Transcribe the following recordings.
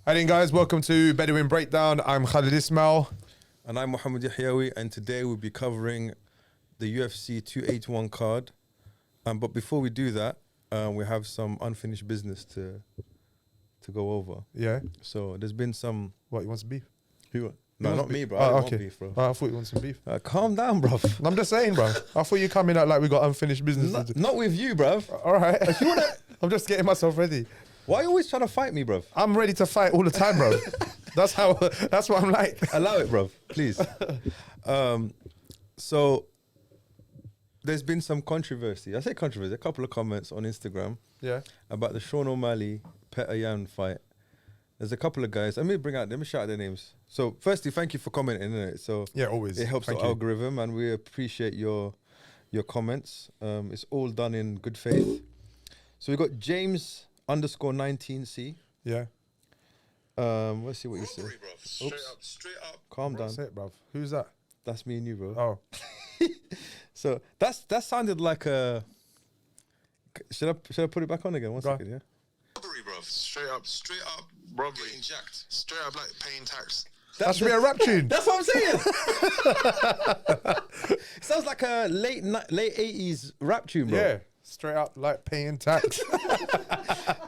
Hi then guys, welcome to Bedouin Breakdown. I'm Walid Ismail. And I'm Mohammed, and today we'll be covering the UFC 281 card. But before we do that, we have some unfinished business to go over. Yeah. So there's been some... What, you want some beef? Who? No, not me, bro. Oh, I don't okay. want beef, bro. Oh, I thought you want some beef. Calm down, bro. I'm just saying, bro. I thought you coming out like we got unfinished business. Not with you, bro. All right. I'm just getting myself ready. Why are you always trying to fight me, bro? I'm ready to fight all the time, bro. That's what I'm like. Allow it, bro. Please. So there's been some controversy. I say controversy, a couple of comments on Instagram. Yeah. About the Sean O'Malley Periera fight. There's a couple of guys. Let me shout out their names. So firstly, thank you for commenting, innit? So yeah, always. It helps the algorithm, and we appreciate your comments. It's all done in good faith. So we got James_19C. Yeah. Let's see what you say. Straight up. Calm down. That's it, bruv. Who's that? That's me and you, bro. Oh. So that sounded like a. Should I put it back on again? One second, yeah. Robbery, bro. Straight up robbery. Getting jacked. Straight up like paying tax. That's me a rap tune. That's what I'm saying. Sounds like a late 80s rap tune, bro. Yeah. Straight up like paying tax.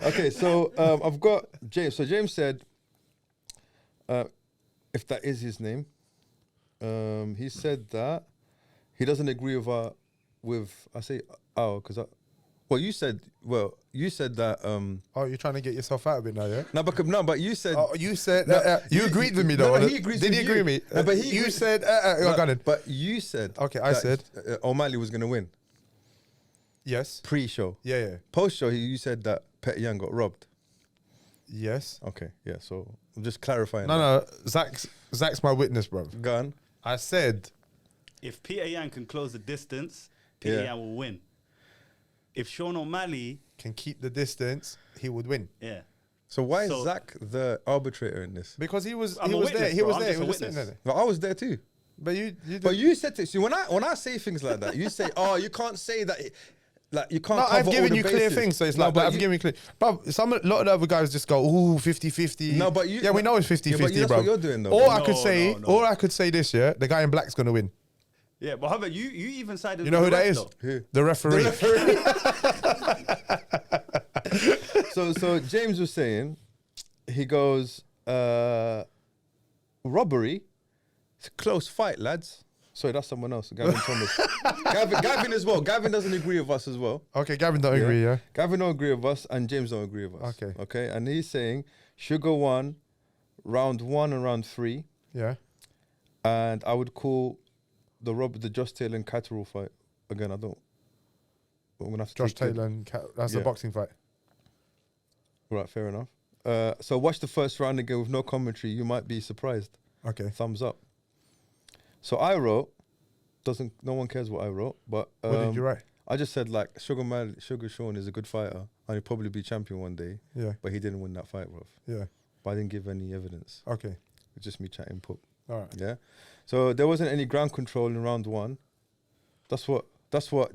Okay, so I've got James. So James said, if that is his name, he said that he doesn't agree with you said that. Oh, you're trying to get yourself out of it now, yeah? But you said. Oh, you said you agreed with me though. No, he agrees Did with he agree you. with me? No, but you said. But you said. Okay, I said O'Malley was gonna win yes. pre-show. Yeah. Post-show, you said that Periera got robbed. Yes. Okay, yeah. So I'm just clarifying. No. Zach's my witness, bro. Gun. I said if Periera can close the distance, Periera will win. If Sean O'Malley can keep the distance, he would win. Yeah. So why is Zach the arbitrator in this? Because he was I'm a there. witness, He bro. was I'm there. just He a was sitting witness. there. But I was there too. But you But you said to see when I say things like that, you say, "Oh, you can't say that." Like you can't. No, cover I've all given the you clear bases. things, so it's No, like, but I've given you clear. But a lot of the other guys just go, ooh, 50-50. No, but you. Yeah, we know it's 50-50, but that's bro. what you're doing, though. Or bro. I could say, or I could say this, yeah, the guy in black's gonna win. Yeah, but how about you even sided You know who with the that ref, is? though? Who? The referee. So James was saying, he goes, robbery, it's a close fight, lads. Sorry, that's someone else, Gavin Thomas. Gavin as well. Gavin doesn't agree with us as well. Okay, Gavin don't agree, yeah. Gavin don't agree with us, and James don't agree with us. Okay, and he's saying Sugar won round 1 and round 3. Yeah. And I would call the Josh Taylor and Catterall fight again. I'm gonna have to Josh Taylor and that's a boxing fight. Right, fair enough. So watch the first round again with no commentary. You might be surprised. Okay. Thumbs up. So I wrote, no one cares what I wrote, but What did you write? I just said like Sugar Sean is a good fighter and he'll probably be champion one day. Yeah. But he didn't win that fight, bro. Yeah. But I didn't give any evidence. Okay. It's just me chatting poop. All right. Yeah. So there wasn't any ground control in round 1. That's what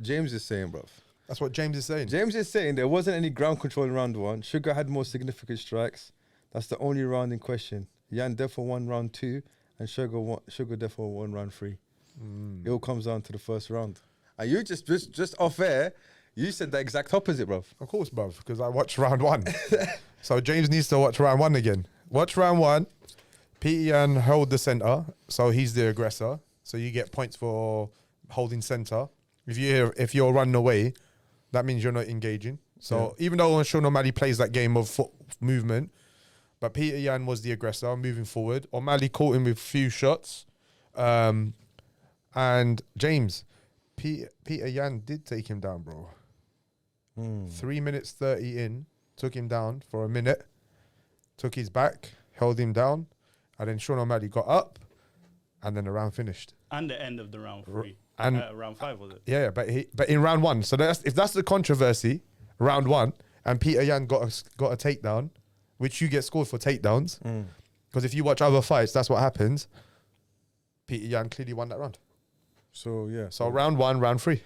James is saying, bro. That's what James is saying. James is saying there wasn't any ground control in round 1. Sugar had more significant strikes. That's the only round in question. Yan Defo won round 2, and Sugar Defo won round 3. It all comes down to the first round. And you just off air, you said the exact opposite, bro. Of course, bruv, because I watched round 1. So James needs to watch round 1 again. Watch round 1. Periera held the center, so he's the aggressor. So you get points for holding center. If you're running away, that means you're not engaging. So even though Sean O'Malley plays that game of foot movement, but Periera was the aggressor moving forward. O'Malley caught him with few shots. And James, Periera did take him down, bro. 3 minutes 30 in, took him down for a minute, took his back, held him down, and then Sean O'Malley got up, and then the round finished. And the end of the round 3. And round 5 was it? Yeah, but in round 1. So if that's the controversy, round 1, and Periera got a takedown, which you get scored for takedowns, because if you watch other fights, that's what happens. Periera clearly won that round. So yeah. So round 1, round 3.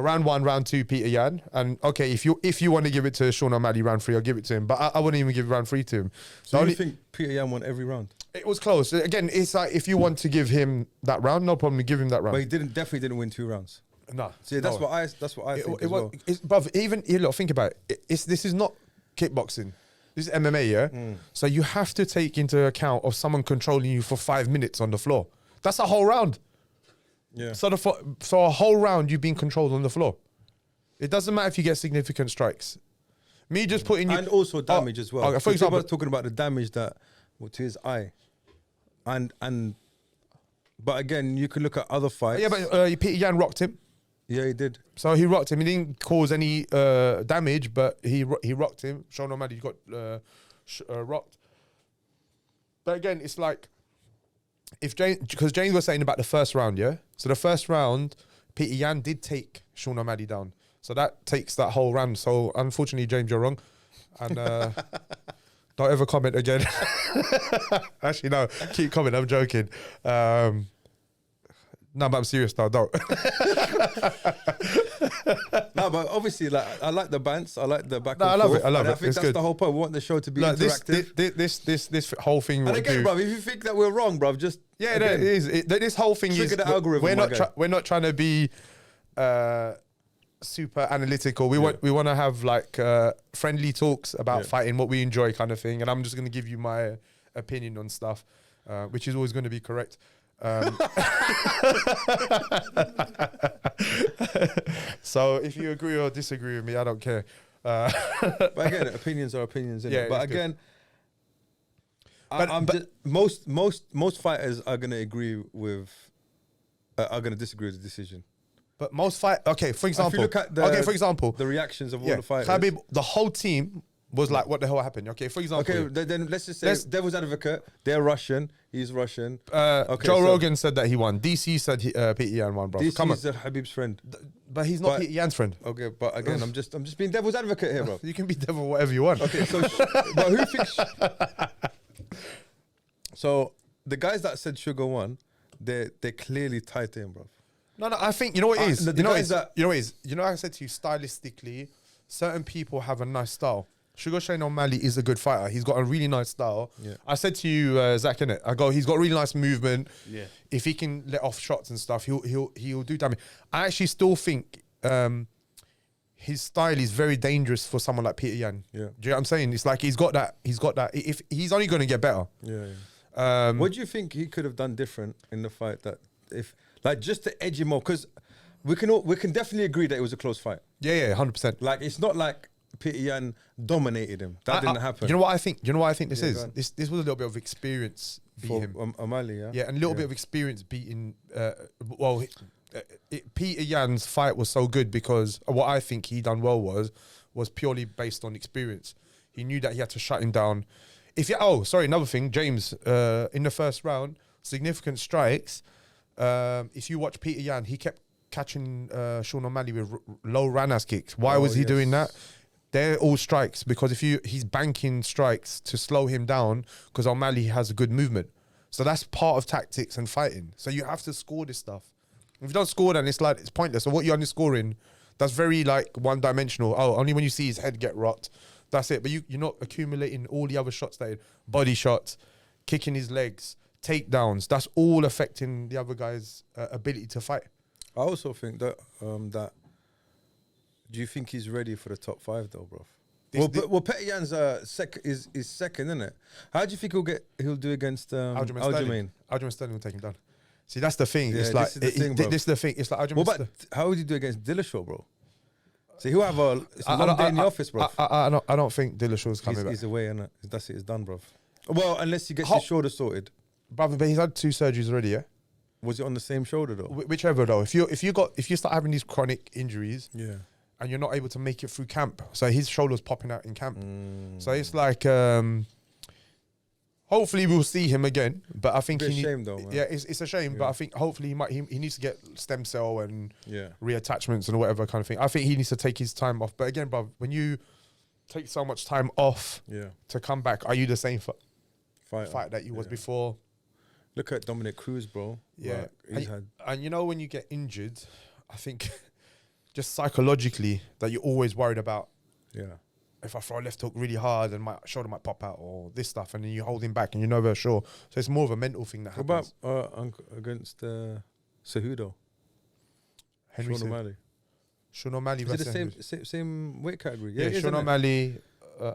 round 1, round 2, Peter Yan. And okay, if you want to give it to Sean O'Malley round 3, I'll give it to him. But I wouldn't even give round 3 to him. So you think Peter Yan won every round? It was close. Again, it's like if you want to give him that round, no problem. Give him that round. But he definitely didn't win 2 rounds. No. See, that's what I think as well. Bruv, even look, think about it. This is not kickboxing. This is MMA, yeah. So you have to take into account of someone controlling you for 5 minutes on the floor. That's a whole round. Yeah. So a whole round you've been controlled on the floor. It doesn't matter if you get significant strikes. Me just putting you And also damage as well. Okay, for So example, talking about the damage that to his eye, and but again, you can look at other fights. yeah, but Peter Yan rocked him. Yeah, he did. So he rocked him. He didn't cause any damage, but he rocked him. Sean O'Malley got rocked. But again, it's like because James was saying about the first round, yeah. So the first round, Peter Yan did take Sean O'Malley down. So that takes that whole round. So unfortunately, James, you're wrong, and don't ever comment again. Actually, no, keep commenting. I'm joking. No, but I'm serious now. Don't. No, but obviously, like I like the bants. I like the back. No, and I love forth, it. I love and it. I think It's that's good. the whole point. We want the show to be Like interactive. this whole thing. And will again, do. bro, if you think that we're wrong, bro, just Yeah, again, it is. This whole thing trigger is. the algorithm, my guy. We're not trying to be super analytical. We want to have like friendly talks about fighting, what we enjoy, kind of thing. And I'm just going to give you my opinion on stuff, which is always going to be correct. So if you agree or disagree with me, I don't care. But again, opinions are opinions, innit? Yeah, But it's again, But- most fighters are gonna agree with, are gonna disagree with the decision. But most for If example, you look at the, for example, the reactions of all yeah, the fighters. Khabib, the whole team was like, "What the hell happened?" Okay, for example, Okay, then let's just say devil's advocate. They're Russian. He's Russian. Joe so- Rogan said that he won. DC said Peter Yan won, bro. This Come on, is Habib's friend. but he's not but- Peter Yan's friend. Okay, but again, I'm just being devil's advocate here, bro. You can be devil whatever you want. Okay, so but who thinks? So the guys that said Sugar won, they're clearly tied to him, bro. No, I think you know what it is. the You know what it guys is. that- You know what it is. You know, I said to you, stylistically, certain people have a nice style. Sugar Shane O'Malley is a good fighter. He's got a really nice style. Yeah. I said to you, Zach, innit? He's got really nice movement. Yeah. If he can let off shots and stuff, he'll do damage. I actually still think his style is very dangerous for someone like Peter Yan. Yeah. Do you know what I'm saying? It's like he's got that. If he's only going to get better. Yeah. What do you think he could have done different in the fight? That if like just to edge him off, because we can definitely agree that it was a close fight. Yeah, 100%. Like it's not like Peter Yan dominated him. That didn't happen. You know what I think? This Yeah, is? go on. This was a little bit of experience beating for him. O'Malley, yeah. Yeah, and a little bit of experience beating. Peter Yan's fight was so good because what I think he done well was purely based on experience. He knew that he had to shut him down. Another thing, James, in the first round, significant strikes. If you watch Peter Yan, he kept catching Sean O'Malley with low Ranas kicks. Why was he doing that? They're all strikes because he's banking strikes to slow him down because O'Malley has a good movement. So that's part of tactics and fighting. So you have to score this stuff. If you don't score, then it's pointless. So what you're only scoring, that's very like one-dimensional. Oh, only when you see his head get rocked, that's it. But you're not accumulating all the other shots body shots, kicking his legs, takedowns. That's all affecting the other guy's ability to fight. I also think that do you think he's ready for the top 5 though, bro? Well, Peter Yan's is second, isn't it? How do you think he'll do against Aljamain? Aljamain Sterling will take him down. See, that's the thing. Yeah, It's like this is the thing, bro. this is the thing. It's like Aljamain. What about how would he do against Dillashaw, bro? See, he'll have a long day in the office, bro. I don't think Dillashaw's coming back. He's away, innit? That's it. It's done, bro. Well, unless he gets his shoulder sorted. Brother, but he's had 2 surgeries already, yeah? Was it on the same shoulder though? Whichever though. If you start having these chronic injuries, Yeah. and you're not able to make it through camp, so his shoulder's popping out in camp. So it's like, hopefully we'll see him again. But I think Bit shame though, man. Yeah, it's a shame. But I think hopefully he needs to get stem cell and Yeah. reattachments and whatever kind of thing. I think he needs to take his time off. But again, bro, when you take so much time off Yeah. to come back, are you the same Fighter. fight that you was before? Look at Dominic Cruz, bro. Yeah, Like, he's had. and you know when you get injured, I think just psychologically that you're always worried about. Yeah. If I throw a left hook really hard and my shoulder might pop out or this stuff, and then you hold him back and you're never sure. So it's more of a mental thing that What happens. about against Cejudo? Henry Sean O'Malley. Sean O'Malley Is it versus the same weight category? Yeah, it is, Sean isn't it? O'Malley.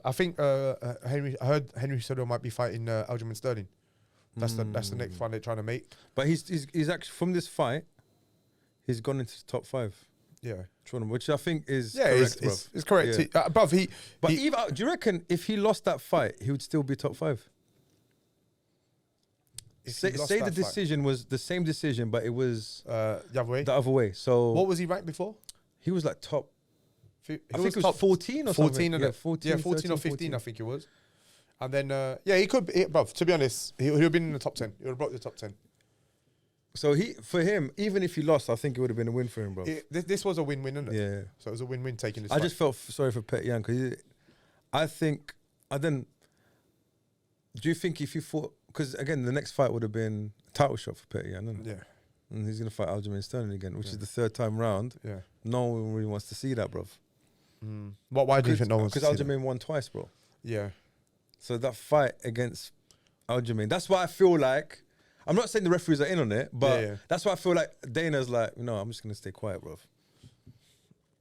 I think I heard Henry Cejudo might be fighting Aljamain Sterling. That's the next fight they're trying to make. But he's actually from this fight, he's gone into the top 5. Yeah, Which I think is yeah, correct, it's correct. Yeah. Bruv, But he- do you reckon if he lost that fight, he would still be top 5? if Say he lost the that fight, decision was the same decision, but it was the other way. the other way. So What was he ranked before? he was like top. He I think it was 14 or 14 something. and 14 or 13, 15, I think it was. And then he could be, bruv, to be honest, he would have been in the top 10. He would have broke the top 10. So for him, even if he lost, I think it would have been a win for him, bro. This was a win-win, isn't it? Yeah. So it was a win-win taking this I fight. just felt sorry for Petian because I think do you think if he fought, because again the next fight would have been a title shot for Petian, isn't it? Yeah, And he's gonna fight Aljamain Sterling again, which is the 3rd time round. yeah. No one really wants to see that, bro. Why do you think no one's Because seen it? Aljamain won twice, bro. Yeah. So that fight against Aljamain, that's why I feel like, I'm not saying the referees are in on it, but Yeah. that's why I feel like Dana's like, no, I'm just gonna stay quiet, bro.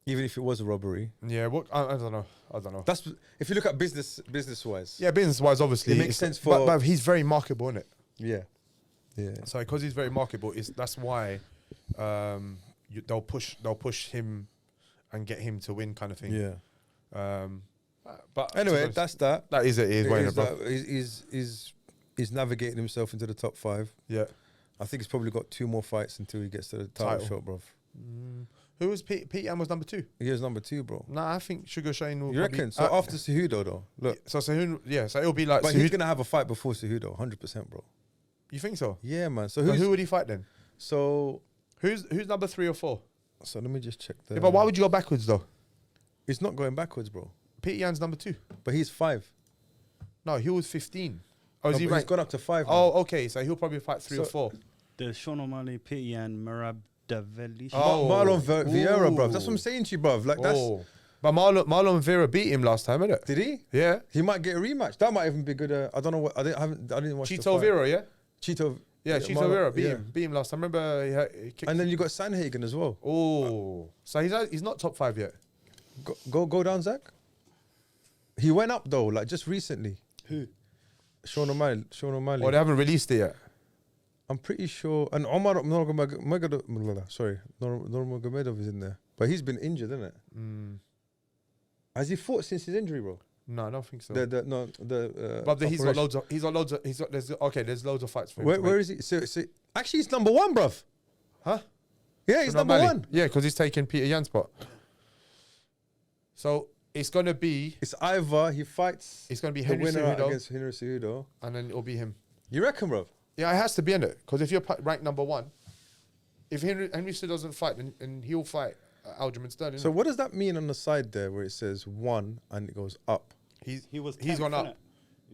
Even if it was a robbery. Yeah, I don't know. I don't know. That's if you look at business wise. Yeah, business-wise, obviously. It makes it's- sense for- But he's very marketable, isn't it? Yeah. Yeah. So because he's very marketable, that's why they'll push him and get him to win, kind of thing. Yeah. But Anyway, that's that. that is it. He's It weighing is it, bro. that he's navigating himself into the top 5. Yeah. I think he's probably got 2 more fights until he gets to the title shot, bro. Who was Pete Yan was number 2? He is number 2, bro. Nah, I think Sugar Shane will. You probably- reckon? So after Cejudo, though, look. So it'll be like. But he's Cejudo- gonna have a fight before Cejudo, 100%, bro. You think so? Yeah, man. So So who would he fight then? So Who's number 3 or 4? let me just check the. Yeah, but why would you go backwards though? He's not going backwards, bro. Pete Yan's number 2. But he's 5. No, he was 15. Oh, is No, he but he's ranked? gone up to 5. Oh, okay. So he'll probably fight 3 or So- 4. The Sean O'Malley, Petian, Merab Daveli. Oh. Marlon Vieira, bro. Ooh. That's what I'm saying to you, bro. Like that's. Oh. But Marlon Vera beat him last time, innit? Did he? Yeah. He might get a rematch. That might even be good. I don't know what. I didn't watch. the Chito fight. Vera, yeah? Cheeto. Yeah, Chito Marlon- Vera beat yeah. him. Beat him last time. Remember he kicked. And then you got Sanhagen as well. Oh. So he's not top 5 yet. Go down, Zach. He went up though, like just recently. Who? Sean O'Malley. Or they haven't released it yet. I'm pretty sure. And Omar Nurmagomedov, sorry, Nurmagomedov is in there, but he's been injured, isn't it? Has he fought since his injury, bro? No, I don't think so. But He's got loads of there's loads of fights for him. Where is he? So, actually, he's number 1, bruv. Huh? Yeah, he's Sean number O'Malley. 1. Yeah, because he's taking Peter Yan's spot. So it's gonna be It's either he fights It's gonna be the Henry winner Cejudo, against Henry Cejudo. and then it'll be him. You reckon, bruv? Yeah, it has to be in it because if you're ranked number 1, if Henry Cejudo doesn't fight, then he'll fight Aljamain Sterling. So what does that mean on the side there where it says 1 and it goes up? he's He was. he's 10th, gone up. innit?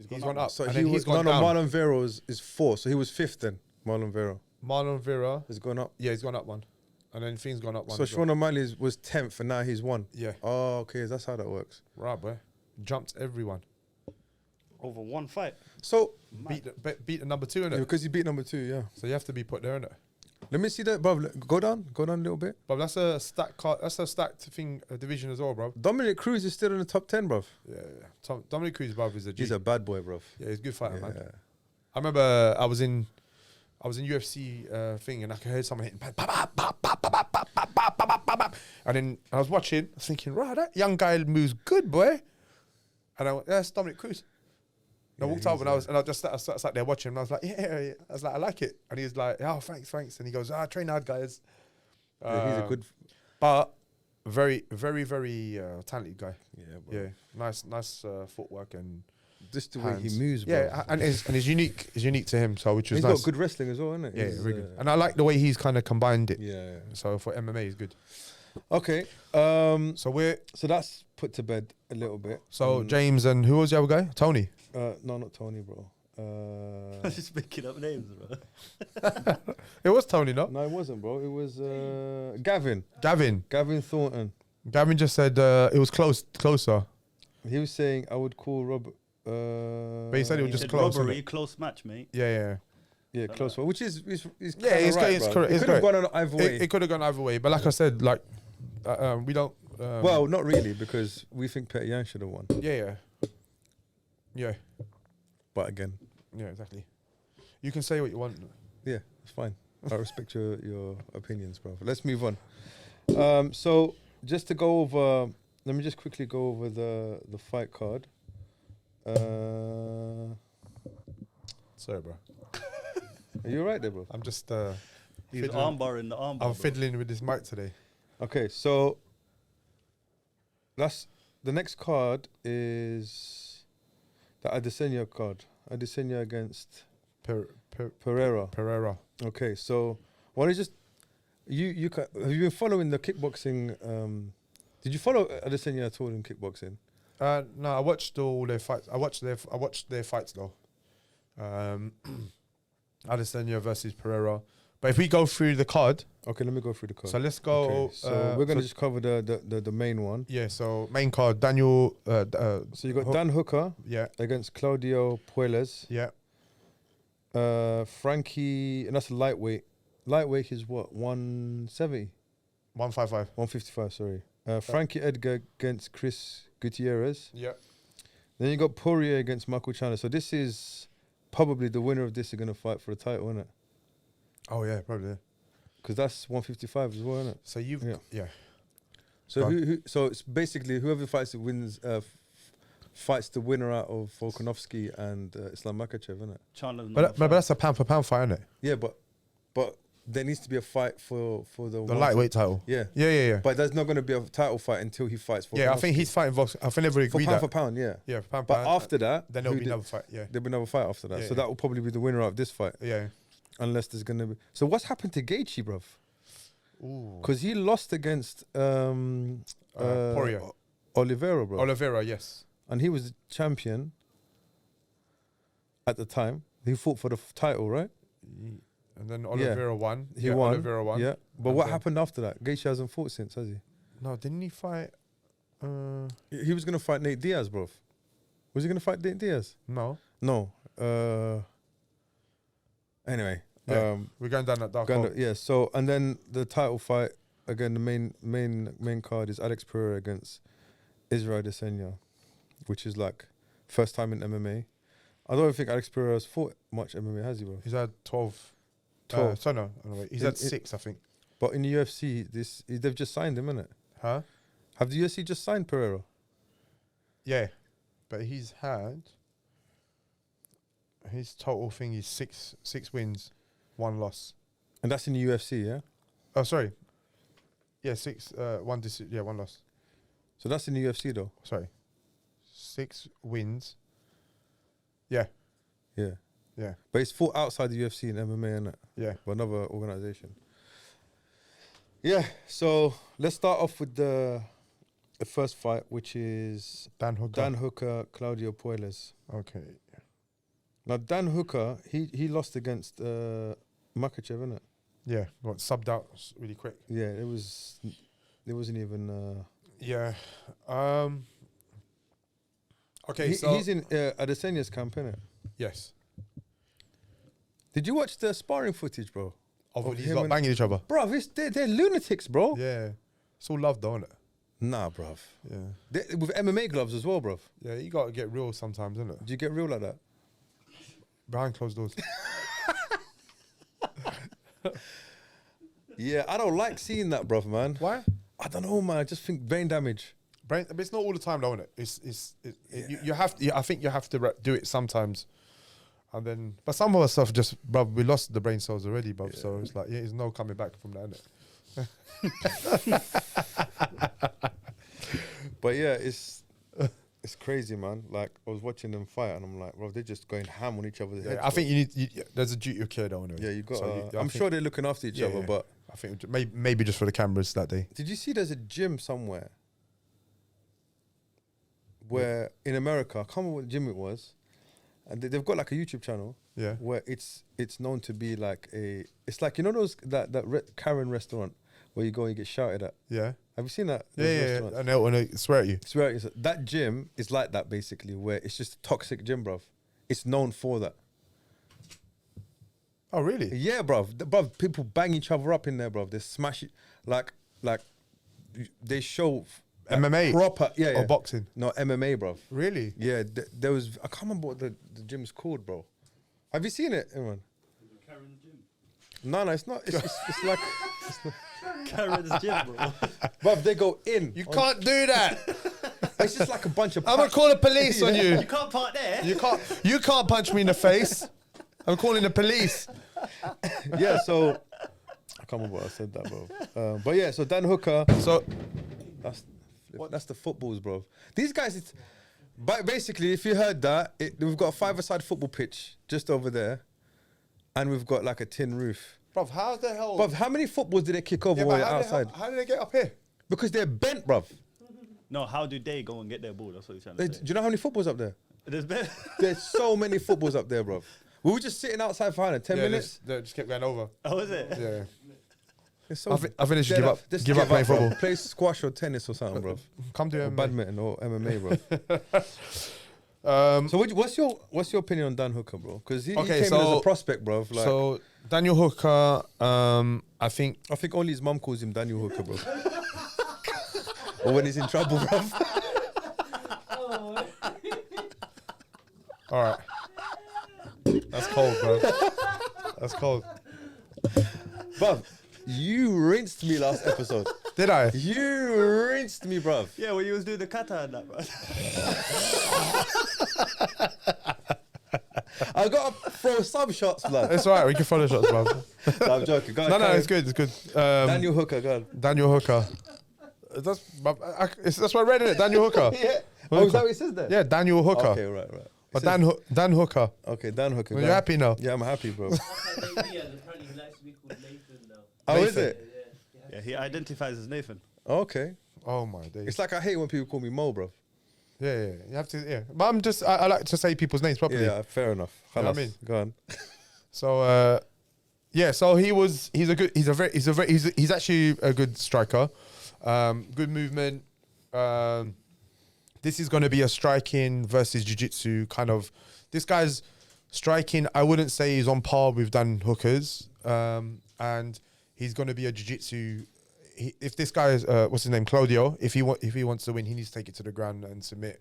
He's gone up. So and he then was he's gone no, down. Marlon Vera is 4, so he was 5th then. Marlon Vera Marlon Vera, has gone up. yeah, he's gone up 1, and then Fiend's gone up 1. So as well. Sean O'Malley was 10th and now he's 1. Yeah, Oh, okay, that's how that works. right, boy, jumped everyone. Over one fight. So Beat the number 2 in it. because he beat number 2, yeah. So you have to be put there in it. Let me see that, bruv. Go down a little bit. But that's a stacked card. That's a stacked thing division as well, bro. Dominic Cruz is still in the top 10, bruv. Yeah. Dominic Cruz, bro, is a G. He's a bad boy, bruv. Yeah, he's a good fighter, man. Yeah. I remember I was in UFC thing and I heard someone hitting, and then I was watching, I was thinking, right, that young guy moves good, boy. And I went, yeah, that's Dominic Cruz. And I walked up and I just sat there watching him. And I was like, yeah. I was like, I like it. And he's like, oh, thanks. And he goes, train hard, guys. Yeah, he's a good. But very, very, very talented guy. Yeah, bro. Yeah, nice footwork and Just the way he hands. moves, bro. Yeah, and it's unique. It's unique to him, so which is He's nice. got good wrestling as well, isn't it? Yeah, He's, really good. And I like the way he's kind of combined it. Yeah. So for MMA, he's good. Okay. So So that's put to bed a little bit. James and who was the other guy? Tony. No, not Tony, bro. Just picking up names, bro. It was Tony, no? No, it wasn't, bro. It was Gavin. Gavin Thornton. Gavin just said it was closer. He was saying I would call Robert. But he said it was He just said close. robbery, innit? close match, mate. Yeah. Yeah, close one, which is Yeah, kinda it's right, it's bro. correct. It It's could have correct. gone on either way. It could have gone either way, but like I said, like we don't. Well, not really, because we think Periera should have won. Yeah. But again, Yeah, exactly. You can say what you want. yeah, it's fine. I respect your opinions, bro. Let's move on. So just to go over, let me just quickly go over the fight card. Sorry, bro. Are you alright there, bro? I'm just. He's Fiddling. armbar in the armbar. I'm bro. fiddling with this mic today. Okay, so that's the next card is the Adesanya card. Adesanya against Periera. Periera. Okay, so why don't you just have you been following the kickboxing? Did you follow Adesanya at all in kickboxing? No, I watched all their fights. I watched their fights though. Adesanya versus Periera. But if we go through the card, Okay, let me go through the card. so let's go. Okay, so we're gonna just cover the main one. Yeah. So main card, Daniel. So you got Dan Hooker Yeah. against Claudio Puelles. Yeah. Frankie, and that's a lightweight. Lightweight is what, 170? 155. 155, sorry. Frankie Edgar against Chris Gutierrez. Yeah. Then you got Porier against Michael Chandler. So this is probably the winner of this is going to fight for the title, isn't it? Oh yeah, probably. Because that's 155 as well, isn't it? So you've yeah. So Go on. so it's basically whoever fights it wins. Fights the winner out of Volkanovski and Islam Makhachev, isn't it? Chandler. But that's a pound for pound fight, isn't it? Yeah, but there needs to be a fight for the The lightweight title. Yeah. Yeah. But there's not going to be a title fight until he fights Volkanovski. Yeah, I think he's fighting Vox. I think everybody for agreed pound that. for pound, yeah. Yeah, for pound. But pound, after that, then there'll be another fight. Yeah. there'll be another fight after that. Yeah, So yeah. that will probably be the winner of this fight, Yeah. unless there's going to be. So what's happened to Gaethje, bruv? Ooh. Because he lost against Porier. Oliveira, bro. Oliveira, yes. And he was the champion at the time. He fought for the title, right? And then Oliveira won. He yeah, won. Oliveira won. Yeah. But And what then- happened after that? Gaethje hasn't fought since, has he? No, didn't he fight? He was going to fight Nate Diaz, bro. Was he going to fight Nate Diaz? No. No. Anyway. Yeah. We're going down that dark hole. Yeah, so, and then the title fight, again, the main card is Alex Pereira against Israel Adesanya, which is like first time in MMA. I don't think Alex Pereira has fought much MMA, has he, bro? He's had 12. 12. So no, wait, he's had 6, I think. But in the UFC, they've just signed him, innit? Huh? Have the UFC just signed Pereira? Yeah. But he's had. His total thing is 6 wins, 1 loss. And that's in the UFC, yeah? Oh, sorry. Yeah, 6. 1 1 loss. So that's in the UFC, though? Sorry. 6 wins. Yeah. Yeah. Yeah. But it's fought outside the UFC and MMA, innit? Yeah. By another organization. Yeah, so let's start off with the first fight, which is Dan Hooker. Dan Hooker, Claudio Puelles. Okay. Now, Dan Hooker, he lost against Makhachev, innit? Yeah. Got subbed out really quick. Yeah, it wasn't even... Yeah. Okay, so he's in Adesanya's camp, innit? yes. Did you watch the sparring footage, bro? Of Of these him lot and- banging each other. Bro, they're lunatics, bro. Yeah. It's all love, though, isn't it? Nah, bruv. Yeah. With MMA gloves as well, bruv. Yeah, you got to get real sometimes, isn't it? Do you get real like that? Behind closed doors. Yeah, I don't like seeing that, bruv, man. Why? I don't know, man. I just think brain damage. But it's not all the time, though, isn't it? You have to. I think you have to do it sometimes, and then. But some of us stuff just, bro, we lost the brain cells already, bro. So it's like, there's no coming back from that, innit? But yeah, it's crazy, man. Like, I was watching them fight, and I'm like, bro, they're just going ham on each other's heads. I think you need. There's a duty of care, though. Anyway. Yeah, you got. So I I'm think- sure they're looking after each other, but I think maybe just for the cameras that day. did you see there's a gym somewhere where in America, I can't remember what gym it was, and they've got like a YouTube channel. Yeah. Where it's known to be like it's like, you know those Karen restaurant where you go and you get shouted at. Yeah. Have you seen that? Yeah, those yeah, restaurants? and they'll want to swear at you. Swear it's, that gym is like that basically, where it's just a toxic gym, bruv. It's known for that. Oh, really? Yeah, bruv. People bang each other up in there, bruv. They smash it like they show MMA proper, or boxing? No, MMA, bruv. Really? Yeah, there was, I can't remember what the gym's called, bro. Have you seen it, everyone? Karen's gym. No, it's not. It's like, Karen's gym, bro. bruv, they go in. You can't do that. It's just like a bunch of. I'm gonna call the police on you. You can't park there. You can't punch me in the face. I'm calling the police. Yeah, so I can't remember what I said that, bro. But yeah, so Dan Hooker. So That's the footballs, bro. These guys, it's. But basically, if you heard that, we've got a five-a-side football pitch just over there, and we've got like a tin roof. bruv, how the hell? Bruv, how many footballs did they kick over Yeah, while but you're outside? how did they get up here? Because they're bent, bruv. No, how do they go and get their ball? That's what he's trying Do to say. you know how many footballs up there? There's been There's so many footballs up there, bruv. We were just sitting outside for 10 minutes. They just kept going over. Oh, is it? Yeah. It's so I think they should dead give up. Just Give up playing bruv. football. Play squash or tennis or something, bruv. Come to Or MMA. badminton or MMA, Um, So what's your opinion on Dan Hooker, bro? Because he Okay, came in so- as a prospect, bro. Like, so Daniel Hooker, I think. I think only his mum calls him Daniel Hooker, bro. Or when he's in trouble, bro. All right. That's cold, bro. That's cold. Bruv, you rinsed me last episode. Did I? You rinsed me, bruv. Yeah, when you was doing the kata and that, bro. I got to throw some shots, blood. It's all right. We can follow shots, bro. No, I'm joking. Go on, No, carry it's on. good. It's good. Daniel Hooker, go on. Daniel Hooker. That's what I read in it. Daniel Hooker. Yeah. Oh, is that what he says there? Yeah, Daniel Hooker. Okay, right. It But says- Dan Hooker. Okay, Dan Hooker. Are go you on. happy now? Yeah, I'm happy, bro. Apparently he likes to be called Nathan now. Oh, is Nathan. it? Yeah, he identifies as Nathan. Okay. Oh my days. It's like I hate when people call me Mo, bro. Yeah. You have to. Yeah. But I like to say people's names properly. Yeah, fair enough. You know what I Khalas. mean? Go on. So yeah, so he's actually a good striker. Good movement. This is going to be a striking versus jiu-jitsu kind of. This guy's striking, I wouldn't say he's on par with Dan Hooker's. And he's going to be a jiu-jitsu. If this guy is, what's his name, Claudio, if he wants to win, he needs to take it to the ground and submit.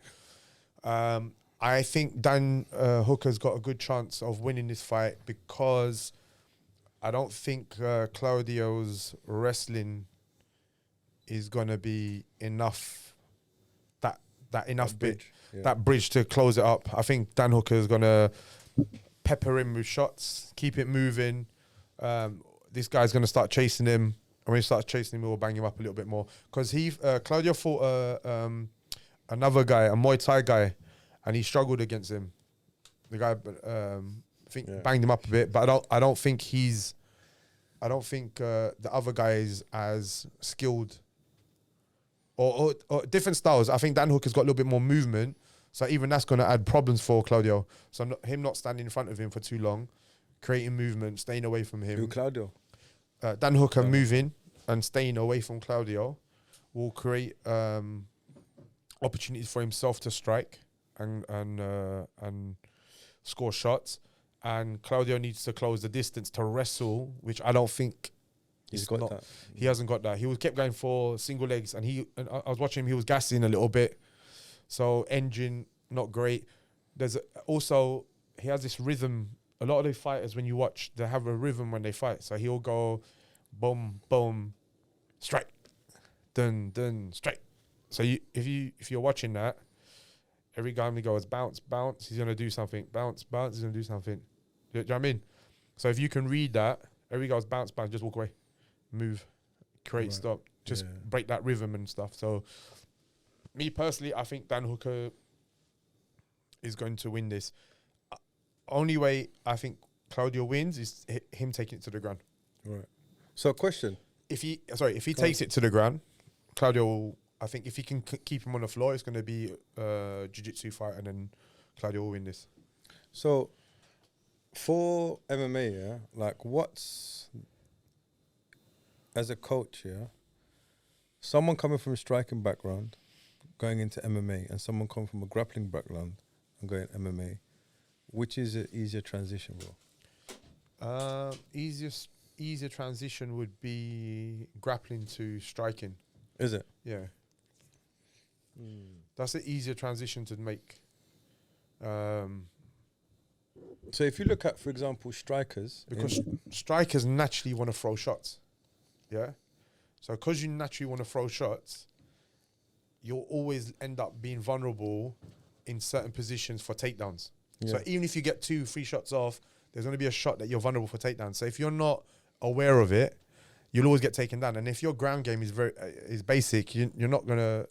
I think Dan Hooker's got a good chance of winning this fight because I don't think Claudio's wrestling is going to be enough. That enough bridge, bit, that bridge to close it up. I think Dan Hooker is going to pepper him with shots, keep it moving. This guy's going to start chasing him. And when he starts chasing him, we'll bang him up a little bit more. Because Claudio fought another guy, a Muay Thai guy, and he struggled against him. The guy, banged him up a bit, but I don't think the other guy is as skilled. Or different styles. I think Dan Hooker's got a little bit more movement, so even that's going to add problems for Claudio. So him not standing in front of him for too long, creating movement, staying away from him. Who, Claudio? Dan Hooker moving and staying away from Claudio will create opportunities for himself to strike and score shots. And Claudio needs to close the distance to wrestle, which I don't think He's got that. He hasn't got that. He kept going for single legs, and I was watching him. He was gassing a little bit, so engine not great. Also he has this rhythm. A lot of the fighters, when you watch, they have a rhythm when they fight. So he'll go, boom, boom, strike, dun, dun, strike. So if you're watching that, every time he goes bounce, bounce, he's gonna do something. Bounce, bounce, he's gonna do something. Do you know what I mean? So if you can read that, every guy goes bounce, bounce, just walk away, move, create, Right. stop, just Yeah. break that rhythm and stuff. So me personally, I think Dan Hooker is going to win this. Only way I think Claudio wins is him taking it to the ground. Right. So, question. If he takes it to the ground, Claudio will, I think if he can keep him on the floor, it's going to be a jiu-jitsu fight, and then Claudio will win this. So, for MMA, yeah, like what's, as a coach, yeah, someone coming from a striking background, going into MMA, and someone coming from a grappling background and going MMA, which is an easier transition, bro? Easier transition would be grappling to striking. Is it? Yeah. That's an easier transition to make. So if you look at, for example, strikers, Because strikers naturally want to throw shots. Yeah. So because you naturally want to throw shots, you'll always end up being vulnerable in certain positions for takedowns. So even if you get 2-3 shots off, there's going to be a shot that you're vulnerable for takedowns. So if you're not aware of it, you'll always get taken down. And if your ground game is basic, you're not going to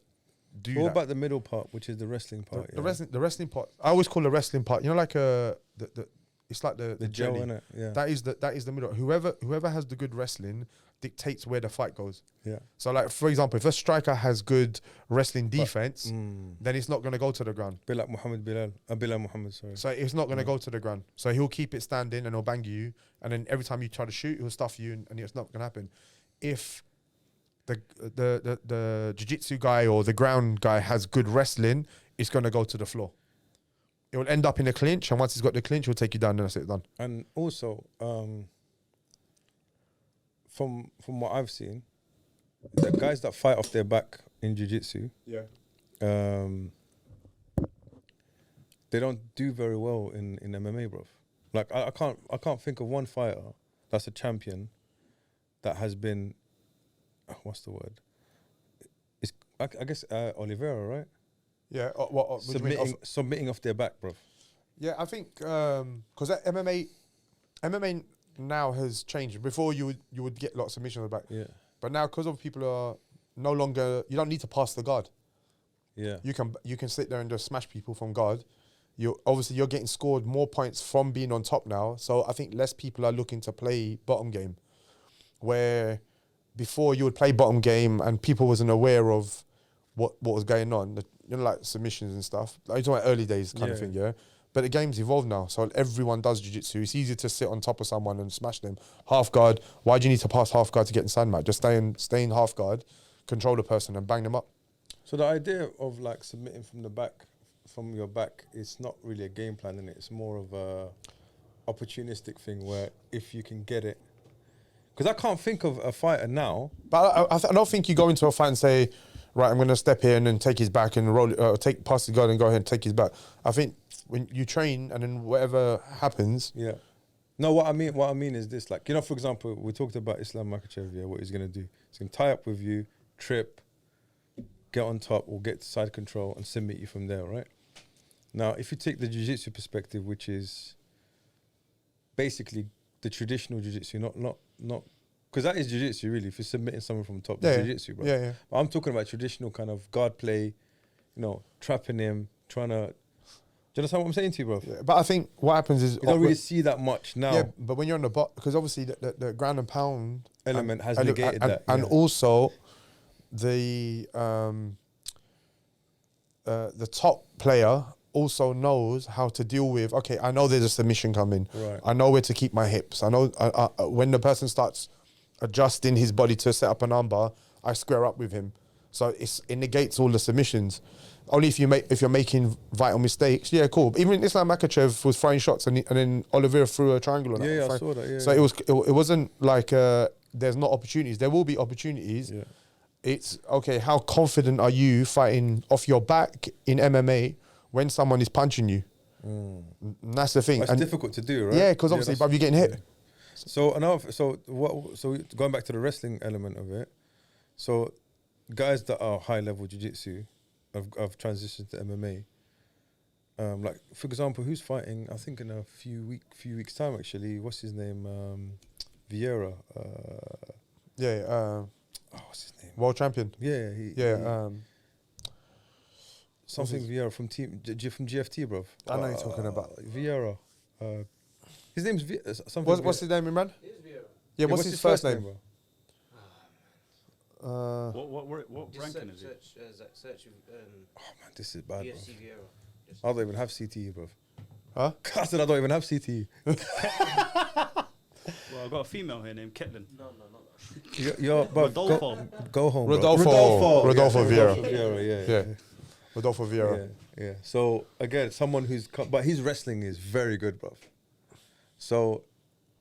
do what that. about the middle part, which is the wrestling part? The wrestling part. I always call the wrestling part. You know, like it's like the gel, jelly. innit? Yeah. That is the middle. Whoever has the good wrestling dictates where the fight goes. Yeah. So, like for example, if a striker has good wrestling defense, then it's not going to go to the ground. Bilal Mohammed, sorry. So it's not going to go to the ground. So he'll keep it standing and he'll bang you, and then every time you try to shoot, he'll stuff you, and it's not going to happen. If the jiu-jitsu guy or the ground guy has good wrestling, it's going to go to the floor. It will end up in a clinch, and once he's got the clinch, he'll take you down, and that's it, done. And also, from what I've seen, the guys that fight off their back in jiu-jitsu, they don't do very well in MMA, bro. Like I can't think of one fighter that's a champion that has been, what's the word? It's I guess Oliveira, right? Yeah, what do you mean? Submitting off their back, bro. Yeah, I think because MMA now has changed. Before you would get lots of submissions on the back. Yeah. But now because of people are no longer, you don't need to pass the guard. Yeah. You can sit there and just smash people from guard. You're getting scored more points from being on top now. So I think less people are looking to play bottom game. Where before you would play bottom game and people wasn't aware of what was going on. Like submissions and stuff. Like you're talking about early days kind of thing, yeah. But the game's evolved now, so everyone does jiu-jitsu. It's easier to sit on top of someone and smash them. Half guard. Why do you need to pass half guard to get in sandmat? Just stay in half guard, control the person and bang them up. So the idea of like submitting from your back, is not really a game plan, innit? It's more of a opportunistic thing where if you can get it. Because I can't think of a fighter now. But I don't think you go into a fight and say, right, I'm going to step here and then take his back and roll, pass the guard and go ahead and take his back. I think when you train and then whatever happens. Yeah. No, what I mean is this, like, you know, for example, we talked about Islam Makhachev, yeah, what he's going to do. He's going to tie up with you, trip, get on top or get side control and submit you from there, right? Now, if you take the jiu-jitsu perspective, which is basically the traditional jiu-jitsu, not because that is jiu-jitsu, really. If you're submitting someone from top, that's jiu-jitsu, bro. Yeah. But I'm talking about traditional kind of guard play, you know, trapping him, trying to. Do you understand what I'm saying to you, bro? Yeah, but I think what happens is you don't really see that much now. Yeah, but when you're on the bot, because obviously the ground and pound element has negated that, and also the top player also knows how to deal with. Okay, I know there's a submission coming. Right. I know where to keep my hips. I know when the person starts adjusting his body to set up an armbar, I square up with him. So it negates all the submissions. Only if you're making vital mistakes, yeah, cool. Even Islam Makhachev was throwing shots and then Oliveira threw a triangle on it. Yeah, I saw that. Yeah. So it wasn't like there's not opportunities. There will be opportunities. Yeah. It's okay. How confident are you fighting off your back in MMA when someone is punching you? And that's the thing. It's difficult to do, right? Yeah, because obviously, but you're getting hit. So going back to the wrestling element of it, so guys that are high level jiu-jitsu have transitioned to MMA. Like for example, who's fighting? I think in a few weeks time actually. What's his name? Vieira. What's his name? World champion. Yeah. Something Vieira from GFT, bro. I know you're talking about Vieira. His name's something. What's his name, Imran? Yeah, what's his first name, bro? What ranking is it? Search oh man, this is bad. UFC Vieira. I don't even have CTE, bro. Huh? I said I don't even have CTE. Well, I've got a female here named Ketlin. No, not that. You're Rodolfo. go home, bro. Rodolfo Vieira. Vieira, Yeah. Rodolfo Vieira. Yeah. So again, someone but his wrestling is very good, bro. So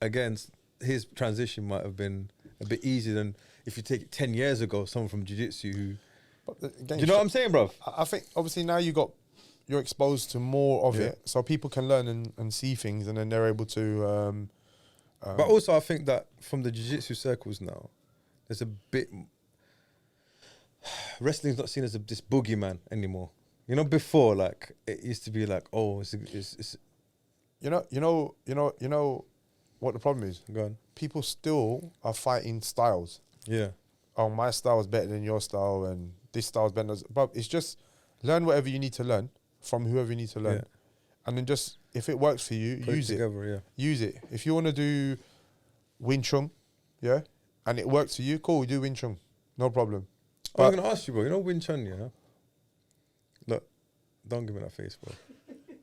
again, his transition might have been a bit easier than if you take it 10 years ago, someone from Jiu Jitsu who. Do you know what I'm saying, bro? I think obviously now you're exposed to more of it, so people can learn and see things, and then they're able to. But also, I think that from the jiu-jitsu circles now, there's a bit. Wrestling's not seen as this boogeyman anymore. You know, before, like, it used to be like, oh, it's You know what the problem is? Go on. People still are fighting styles. Yeah. Oh, my style is better than your style, and this style is better than. But it's just learn whatever you need to learn from whoever you need to learn, and then just if it works for you, Put use it. Together, yeah. Use it. If you want to do Wing Chun, and it works for you, cool. We do Wing Chun, no problem. I was gonna ask you, bro. You know Wing Chun, yeah? Look, don't give me that face, bro.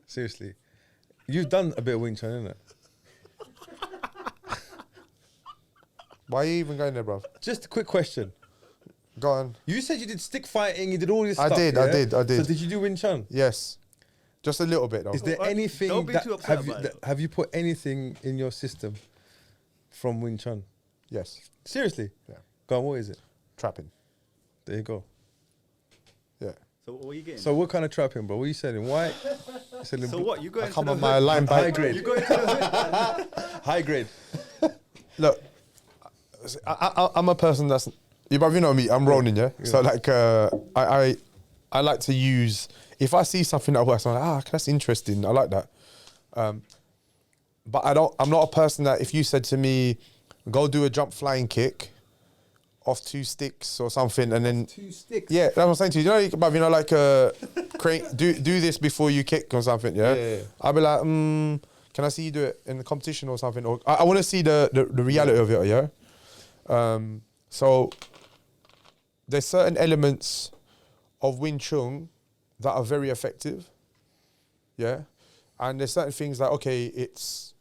Seriously, you've done a bit of Wing Chun, innit? Why are you even going there, bro? Just a quick question. Go on. You said you did stick fighting, you did all this I stuff. did. So did you do Wing Chun? Yes, just a little bit though. Is there anything Don't be that too upset have you about it. have you put anything in your system from Wing Chun? Yes, Seriously? Yeah. Go on, what is it? trapping. There you go. Yeah. So what are you getting? So what kind of trapping, bro? What are you selling? White? Selling So what? You going Come to on, the my hood? line high back. grade. You going to the hood? High grade. Look, I'm a person that's you know me. I'm rolling, yeah. So like, I like to use if I see something that works. I'm like, that's interesting. I like that. But I'm not a person that if you said to me, go do a jump flying kick off 2 sticks or something, and then 2 sticks. yeah, that's what I'm saying to you. You know, like crane, do this before you kick or something. Yeah. I'll be like, can I see you do it in the competition or something? Or I want to see the reality of it. Yeah. So there's certain elements of Wing Chun that are very effective. Yeah. And there's certain things that, okay, it's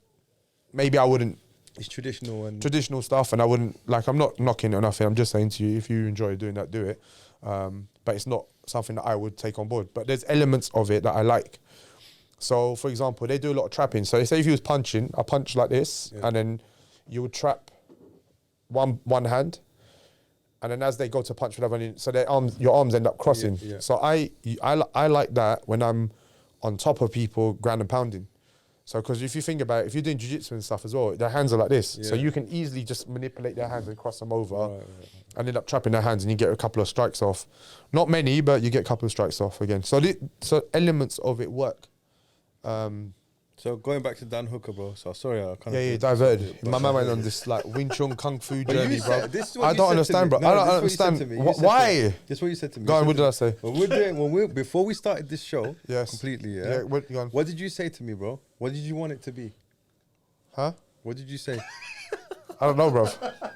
maybe I wouldn't. It's traditional and Traditional stuff, and I wouldn't, like, I'm not knocking it or nothing. I'm just saying to you, if you enjoy doing that, do it. But it's not something that I would take on board. But there's elements of it that I like. So, for example, they do a lot of trapping. So, say if you was punching, I punch like this, and then you would trap one hand, and then as they go to punch with the other hand, so your arms end up crossing. Yeah. So I like that when I'm on top of people, ground and pounding. So, because if you think about it, if you're doing jiu-jitsu and stuff as well, their hands are like this. So you can easily just manipulate their hands and cross them over and end up trapping their hands, and you get a couple of strikes off. Not many, but you get a couple of strikes off again. So elements of it work. so going back to Dan Hooker, bro. So sorry, I kind Yeah, of diverted. My man went on this like Wing Chun Kung Fu But you journey, bro. said- this is what I you don't said to understand, me. bro. No, I don't this is what you said understand. to me. You said to Why? me. That's what you said to me. Go You on, said what to did me, I say? Before we started this show, Yes. completely, Yeah, go on. What did you say to me, bro? What did you want it to be? Huh? What did you say? I don't know, bro.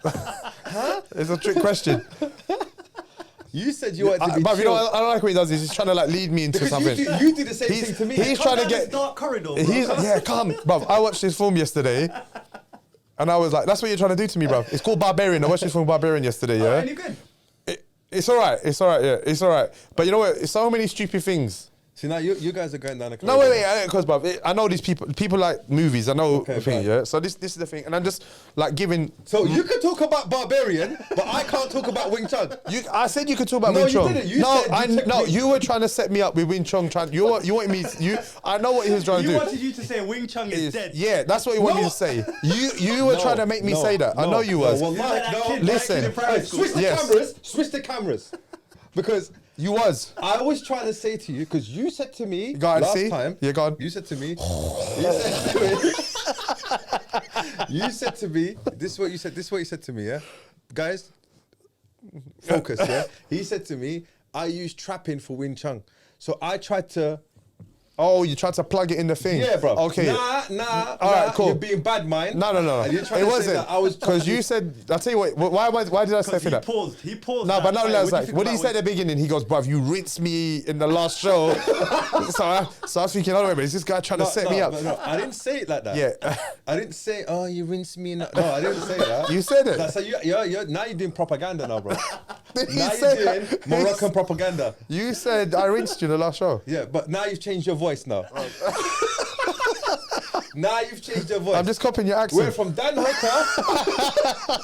Huh? It's a trick question. You said you wanted to be But you know, chill. I don't like what he does. He's trying to like lead me into Because something. you do the same thing to me. He's Come trying to down this get. dark corridor, bro. Yeah, come, bruv. I watched this film yesterday, and I was like, "That's what you're trying to do to me, bruv." It's called Barbarian. I watched this film Barbarian yesterday. Yeah, Any good? it's all right. It's all right. Yeah, it's all right. But you know what? It's so many stupid things. See, now you guys are going down the No, wait, because bruv, I know these people. People like movies. I know Okay, the thing. fine. Yeah. So this is the thing, and I'm just like giving. So you can talk about Barbarian, but I can't talk about Wing Chun. I said you could talk about No, Wing you Chun. didn't. You said no, you took you were trying to set me up with Wing Chun. You wanted me. I know what he was trying to You do. wanted you to say Wing Chun is dead. Yeah, that's what you wanted me No. to say. You were trying to make me say that. I know you was. Well, like that kid, Listen. like kid in primary school. switch the Yes. cameras. Switch the cameras. Because You was. I was trying to say to you, because you said to me Go on, last see? time. Yeah, go on. You said to me. You said to me. This is what you said. This is what you said to me. Yeah, guys, focus. Yeah. He said to me, I use trapping for Wing Chun. So I tried to Oh, you tried to plug it in the thing. Yeah, bro. Okay. Nah. All right, cool. You're being bad, mind. No. And you're trying It to say wasn't. that I was Because you said, I'll tell you what, why did I say for that? He paused. No, but that. no, What do you think what did he about say at the beginning? He goes, bruv, you rinsed me in the last show. so I was thinking, oh, wait a minute, is this guy trying to set me up? No, I didn't say it like that. Yeah. I didn't say, oh, you rinsed me. No, I didn't say that. You said it. So you're now you're doing propaganda now, bro. He Now said you're doing that. Moroccan propaganda. You said I rinsed you the last show. Yeah, but now you've changed your voice now. Now you've changed your voice. I'm just copying your accent. We're from Dan Hooker.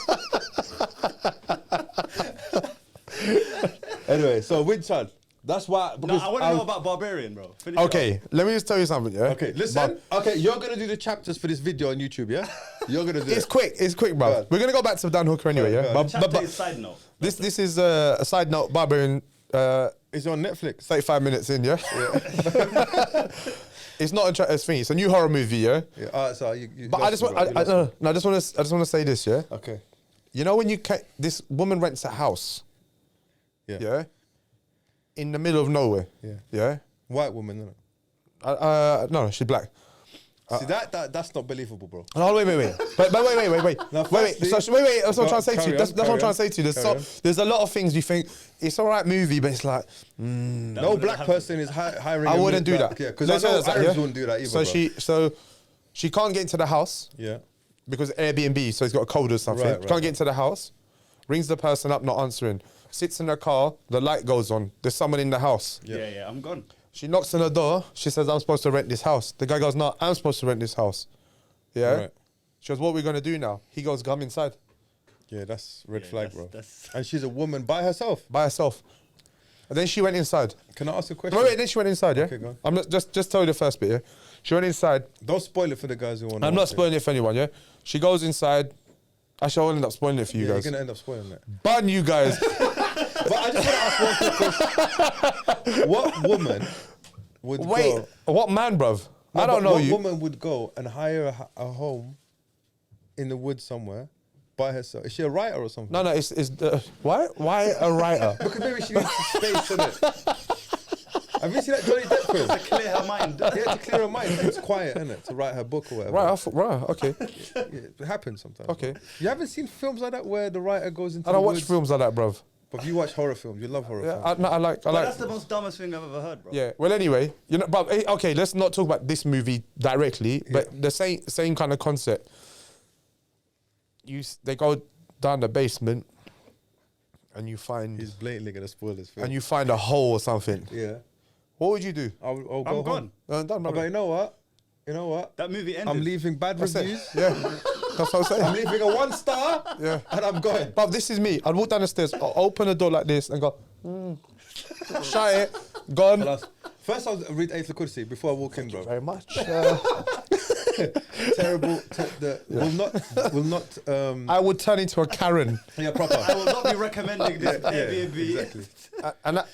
Anyway, so Wing Chun. That's why. No, I want to know about Barbarian, bro. Finish it Okay, off. let me just tell you something, yeah? Okay, listen. Okay, you're gonna do the chapters for this video on YouTube, yeah? You're gonna do It's it. quick, bro. ahead. We're going to go back to Dan Hooker anyway, Go yeah? ahead. Chapter is side note. This is a side note, Barbarian, It's on Netflix. 35 minutes in, yeah? It's not a thing. It's a new horror movie, yeah? Yeah. So you But I just want, I just want to say this, yeah? Okay. You know when this woman rents a house, Yeah. yeah? In the middle of nowhere, Yeah. yeah? White woman, isn't it? No, she's black. See that's not believable, bro. Oh, wait. But wait. Now, Wait. firstly- That's what I'm trying to say to you. Carry That's on, what I'm carry trying on, to say to you. carry on. There's a lot of things you think it's all right movie, but it's like No black person is hiring. I a wouldn't do black- that. Yeah, because Let's I know say that, Arabs yeah? wouldn't do that either. So she can't get into the house yeah. because Airbnb, so it's got a code or something. Right. Can't get into the house. Rings the person up, not answering. Sits in her car. The light goes on. There's someone in the house. Yeah, I'm gone. She knocks on the door. She says, "I'm supposed to rent this house." The guy goes, "No, I'm supposed to rent this house." Yeah. Right. She goes, "What are we gonna do now?" He goes, "Come inside Yeah, that's red Yeah, flag, that's- bro. that's- And she's a woman by herself. by herself." And then she went inside. Can I ask a question? Wait, then she went inside, yeah? Okay, go on. I'm not, just tell you the first bit, yeah? She went inside. Don't spoil it for the guys who want. I'm not spoiling it for anyone, yeah? She goes inside. Actually, I'll end up spoiling it for you You're guys. gonna end up spoiling it. Bun you guys. But I just want to ask one quick question. What woman would Wait, go? what man, bruv? No, I don't but know what you. woman would go and hire a home in the woods somewhere by herself? Is she a writer or something? No, it's why a writer? Because maybe she needs space in it. Have you seen that Johnny Depp film? To clear her mind. Yeah, to clear her mind. It's quiet, innit? To write her book or whatever. right, okay. Yeah, it happens sometimes. Okay. You haven't seen films like that where the writer goes into I don't the watch woods? films like that, bruv. But you watch horror films. You love horror Yeah, films. I like. But that's the most dumbest thing I've ever heard, bro. Yeah. Well, anyway, bruv. Okay, let's not talk about this movie directly, but the same kind of concept. They go down the basement, and you find He's blatantly going to spoil this film. and you find a hole or something. yeah. What would you do? I'll go I'm home. gone. Done, But bruv. you know what? You know what? That movie ended. I'm leaving bad That's it. reviews. Yeah, that's what I'm I'm saying. leaving a 1 star. Yeah. And I'm going. But this is me. I'd walk down the stairs, open the door like this, and go, shut it, gone. First, I'll read Ayatul Kursi before I walk in, bro. Very much. Terrible. Will not. I would turn into a Karen. Yeah, proper. I will not be recommending this Airbnb. Exactly.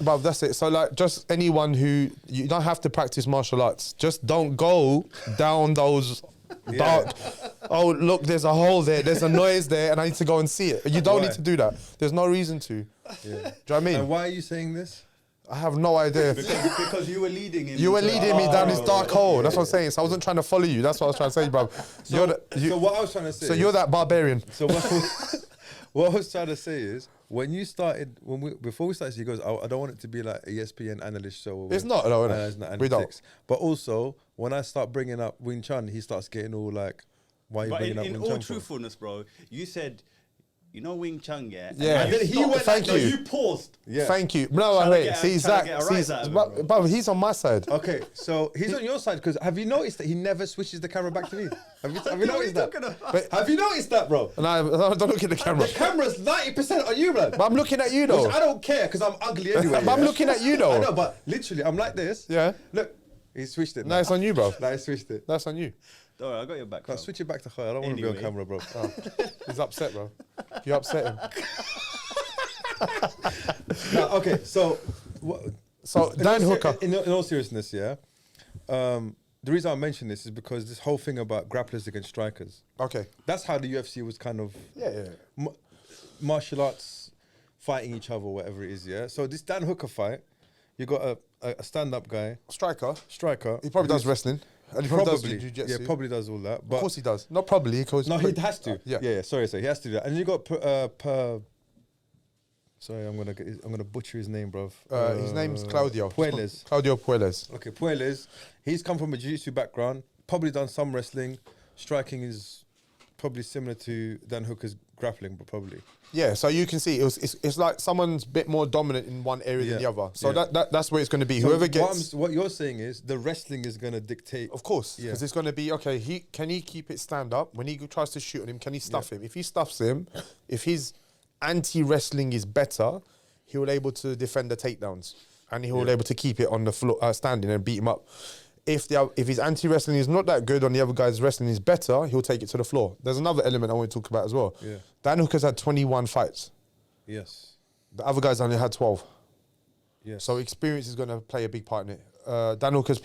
But that's it. So like, just anyone who you don't have to practice martial arts. Just don't go down those dark. Oh look, there's a hole there. There's a noise there, and I need to go and see it. You don't Why? need to do that. There's no reason to. Do you know what I mean? And why are you saying this? I have no idea. Because you were leading him. You were into- leading me down this dark hole. That's what I'm saying. So I wasn't trying to follow you. That's what I was trying to say, bro. So what I was trying to say. So you're that barbarian. So what I was trying to say is, when you started, before we started, he goes, I don't want it to be like a ESPN analyst show. Or It's not, though, it's innit? not We don't. analytics. But also, when I start bringing up Wing Chun, he starts getting all like, why are you But bringing up in Wing all Chun for? truthfulness, bro, you said, you know Wing Chun, yeah? Yeah. And then he went Thank No, you. you paused. Yeah. Thank you. No, Trying to wait. get- See, trying to Zach. get a rise out of him, But, but he's on my side. Okay, so he's on your side because have you noticed that he never switches the camera back to me? Have you noticed that? But, Have you noticed that, bro? no, don't look at the camera. The camera's 90% on you, man. But I'm looking at you though. Which I don't care because I'm ugly anyway. But I'm yeah? looking at you I though. know, but literally, I'm like this. Yeah. Look, he switched it. No, it's on you, bro. No, he switched it. That's on you. Don't worry, I got your back. No, bro. switch it back to her. I don't want to be on Anyway. camera, bro. He's upset, bro. You upset him. No, okay, so So Dan Hooker. In all seriousness, yeah. The reason I mention this is because this whole thing about grapplers against strikers. Okay. That's how the UFC was kind of Yeah. martial arts fighting each other, whatever it is. Yeah. So this Dan Hooker fight, You got a stand-up guy, Striker. striker. He probably does who's wrestling. And he probably does Probably, jiu-jitsu. yeah, probably does all that. Of But course he does. Not probably, because no, he has to. yeah. Sorry, he has to do that. And you got sorry, I'm gonna butcher his name, bruv. His name's Claudio. Puelles. Claudio Puelles. Okay, Puelles. He's come from a jiu-jitsu background. Probably done some wrestling. Striking is probably similar to Dan Hooker's grappling, but probably. Yeah, so you can see it's like someone's a bit more dominant in one area than the other. So that's where it's going to be. So Whoever gets, what you're saying is the wrestling is going to dictate. of course, Yeah. because it's going to be okay. Can he keep it stand up when he tries to shoot on him? Can he stuff him? If he stuffs him, if his anti-wrestling is better, he will able to defend the takedowns and he will able to keep it on the floor standing and beat him up. If his anti-wrestling is not that good on the other guy's wrestling is better, he'll take it to the floor. There's another element I want to talk about as well. Yeah. Dan Hooker's had 21 fights. Yes. The other guys only had 12. Yes. So experience is going to play a big part in it. Dan Hooker's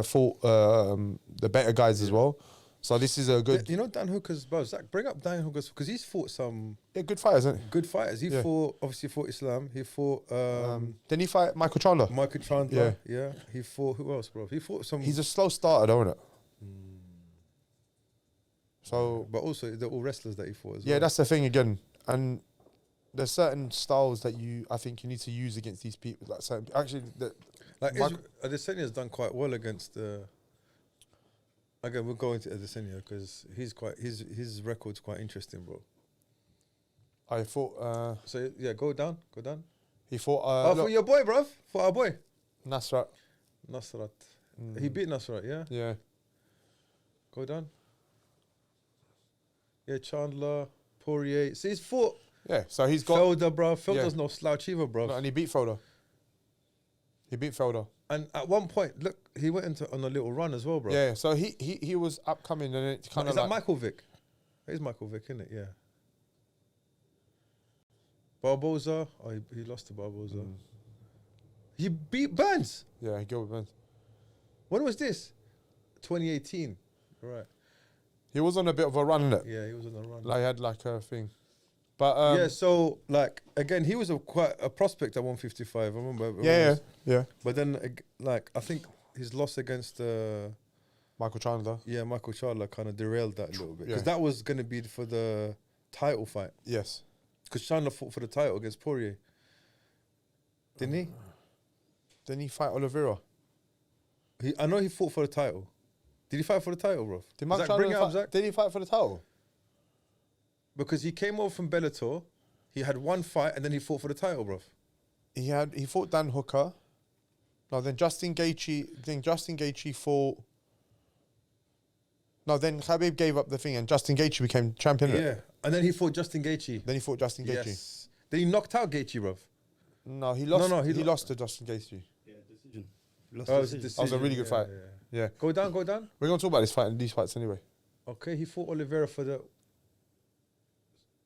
fought the better guys as well. So this is a good... You know Dan Hooker's, bro, Zach, bring up Dan Hooker's, because he's fought some good fight, isn't it? good fighters. He Yeah. obviously fought Islam. He fought Didn't he fight Michael Chandler? Michael Chandler. Yeah. He fought, who else, bro? He fought some... He's a slow starter, though, isn't it? So... But also, they're all wrestlers that he fought as Yeah, well. that's the thing again. And there's certain styles that I think you need to use against these people. Like certain, actually, Like, Michael- Adesanya's done quite well against... again, we'll go into Adesanya, because his record's quite interesting, bro. I thought... So, yeah, go down. he fought... For your boy, bruv. For our boy. Nasrat. Nasrat. He beat Nasrat, yeah? Yeah. Go down. Yeah, Chandler, Porier. See, he's fought Yeah, so he's got... Felder, bro. Felder's Yeah. no slouch either, bro. No, and he beat Felder. And at one point, look, he went on a little run as well, bro. Yeah, so he was upcoming and it kind Is of that like... Michael Vick? It is Michael Vick, isn't it? Yeah. Barboza. Oh, he lost to Barboza. He beat Burns. Yeah, he go with Burns. When was this? 2018. Right. He was on a bit of a run, innit? Yeah, he was on the run. Like, he had like a thing. But... yeah, so, like, again, he was quite a prospect at 155, I remember. Yeah. But then, like, I think his loss against... Michael Chandler. Yeah, Michael Chandler kind of derailed that a little bit. Because Yeah. that was going to be for the title fight. Yes. Because Chandler fought for the title against Porier. Didn't he? Didn't he fight Oliveira? I know he fought for the title. Did he fight for the title, bro? Did Michael Zach, bring it Chandler up, fight, Zach. did he fight for the title? Because he came over from Bellator. He had one fight and then he fought for the title, bro. He fought Dan Hooker. No, then Justin Gaethje fought... No, then Khabib gave up the thing and Justin Gaethje became champion. Yeah. And then he fought Justin Gaethje. Then he fought Justin Gaethje. Yes. Then he knocked out Gaethje, bro. No, he lost. No, he he lost to Justin Gaethje. Yeah, decision. Lost Oh, it was a decision. That was a really good decision. fight. Yeah. Yeah. Go down. We're gonna talk about these fights anyway. Okay, he fought Oliveira for the...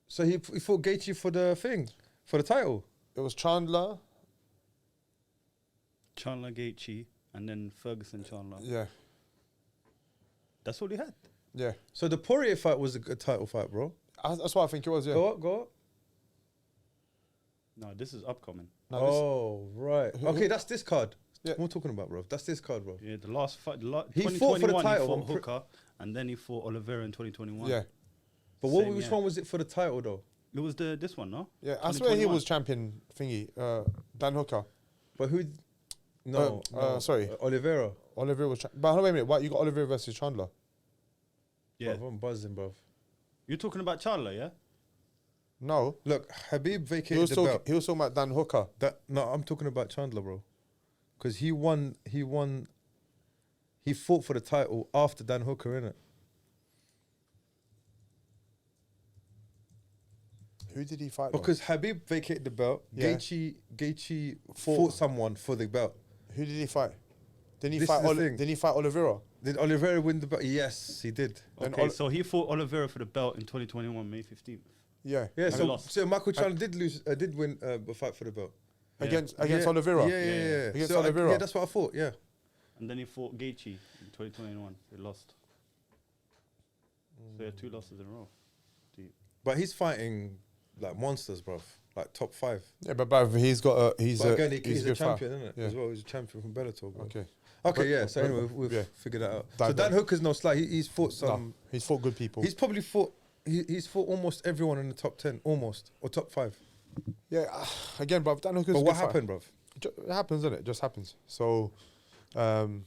So he fought Gaethje for the thing, for the title. It was Chandler. Chandler Gaethje and then Ferguson Chandler. Yeah. That's all he had. Yeah. So the Poirier fight was a good title fight, bro. That's what I think it was. Yeah. Go up. No, this is upcoming. No, this- Oh, right. Who- Okay, that's this card. Yeah. What am I talking about, bro? That's this card, bro. Yeah, the last fight, He fought for the 2021, title, he I'm fought Hooker, and then he fought Oliveira in 2021. yeah. But Same which year. one was it for the title, though? It was this one, no? Yeah. I swear he 2021. was champion thingy. Dan Hooker. But who... No, sorry. Oliveira. Oliveira was. But wait a minute. What you got Oliveira versus Chandler? Yeah. Bruv, I'm buzzing, bro. You're talking about Chandler, yeah? No. Look, Habib He vacated was the talking. belt. He was talking about Dan Hooker. No, I'm talking about Chandler, bro. Because he won. He fought for the title after Dan Hooker, innit? Who did he fight? though? Because Habib vacated the belt. Yeah. Gaethje fought someone for the belt. Who did he fight? Didn't he This fight? is the thing. Didn't he fight Oliveira? Did Oliveira win the belt? Yes, he did. Then Okay, so he fought Oliveira for the belt in 2021, May 15th. Yeah. Yeah, And so, lost. so Michael Chandler did win a fight for the belt. Against Yeah. Oliveira. Yeah. Against So, Oliveira. yeah, that's what I thought. Yeah. And then he fought Gaethje in 2021. He lost. So he had 2 losses in a row. But he's fighting like monsters, bruv. like top 5. Yeah, but bruv, he's got a he's But a again, he's he's a good fighter. champion, isn't it? Yeah. As well, he's a champion from Bellator. Bro. Okay. Okay, yeah. So anyway, we've yeah. figured that out. Dive So Dan down. Hooker's no slight. He's fought No, some. he's fought good people. He's probably fought. He's fought almost everyone in the top 10, almost, or top 5. Yeah, again, bruv, Dan Hooker's But a what good fighter. happened, bruv? It happens, doesn't it? It just happens. So, Anyway,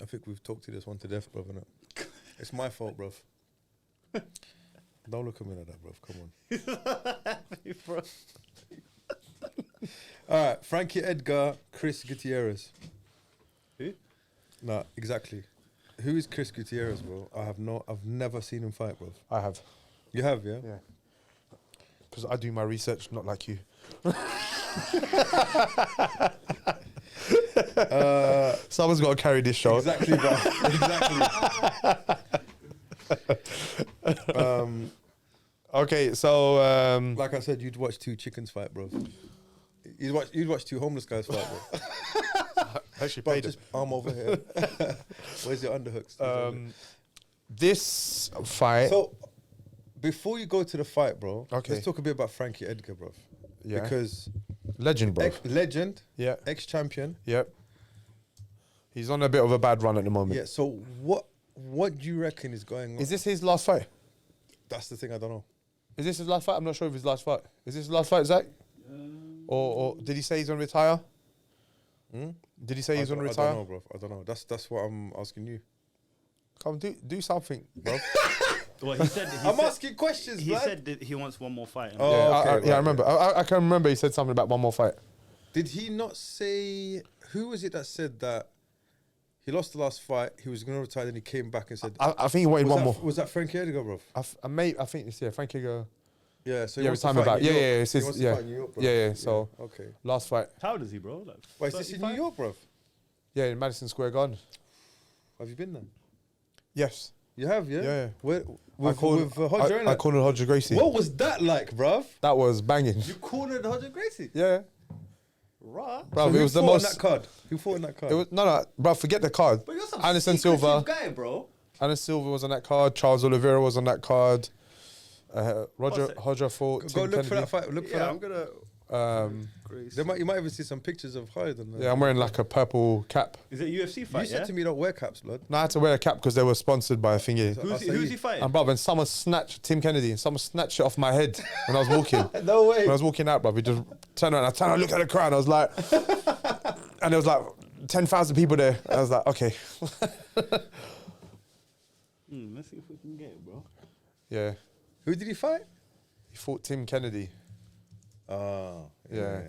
I think we've talked to this one to death, bruv, innit? It's my fault, bruv. Don't look at me like that, bruv. Come on. All right, Frankie Edgar, Chris Gutierrez. Who? Nah, exactly. Who is Chris Gutierrez, bro? I've never seen him fight, bruv. I have. You have, yeah? Yeah. Because I do my research, not like you. Someone's got to carry this show. Exactly, bruv. Exactly. Okay, so Like I said, you'd watch 2 chickens fight, bro. You'd watch 2 homeless guys fight, bro. I actually Bro, paid just it. arm over here. Where's your underhooks? This fight. So, before you go to the fight, bro, Okay. let's talk a bit about Frankie Edgar, bro. Yeah. Because Legend, bro. legend, Yeah. ex-champion. Yep. He's on a bit of a bad run at the moment. Yeah. So what do you reckon is going on? Is this his last fight? That's the thing I don't know. Is this his last fight? I'm not sure if his last fight. Is this his last fight, Zach? Or did he say he's going to retire? Did he say he's going to I retire? don't know, bro. I don't know. That's what I'm asking you. Come do something, bro. Well, he said. I'm asking questions, He blood. said that he wants one more fight. Oh, yeah, okay, I right, remember. I can remember he said something about one more fight. Did he not say? Who was it that said that he lost the last fight? He was going to retire, then he came back and said, I think he wanted was one that, more. Was that Frankie Edgar, bro? I think it's Frankie Edgar. Yeah. So he Yeah, wants to retirement fight bout. in New Yeah, York. yeah, it's He his- wants to yeah. fight in New York, bro. Yeah. So Okay. last fight. How old is he, bro? Like, Wait, is this in New 35? York, bro? Yeah, in Madison Square Garden. Have you been there? Yes. You have, yeah. Yeah. Where, I with Roger, I called Roger Gracie. What was that like, bruv? That was banging. You cornered Roger Gracie? Yeah. Right. Bro, So it was the who fought most. on that card? Who fought in that card? It was no, bro. Forget the card. But you're some Anderson secretive Silva. guy, bro. Anderson Silva was on that card. Charles Oliveira was on that card. What's it? Roger fought. Go Tim look for Kennedy. that fight. Look for Yeah, that. I'm gonna. You might even see some pictures of Khalid on there. Yeah, I'm wearing like a purple cap. Is it a UFC You fight? said Yeah. to me, don't wear caps, blood. No, I had to wear a cap because they were sponsored by a thingy. Who's he fighting? And bro, when someone snatched Tim Kennedy, and someone snatched it off my head when I was walking. No way. When I was walking out, bro, we just turned around. I turned around, look at the crowd. I was like, and there was like 10,000 people there. I was like, okay. Let's see if we can get it, bro. Yeah. Who did he fight? He fought Tim Kennedy. Oh, Yeah.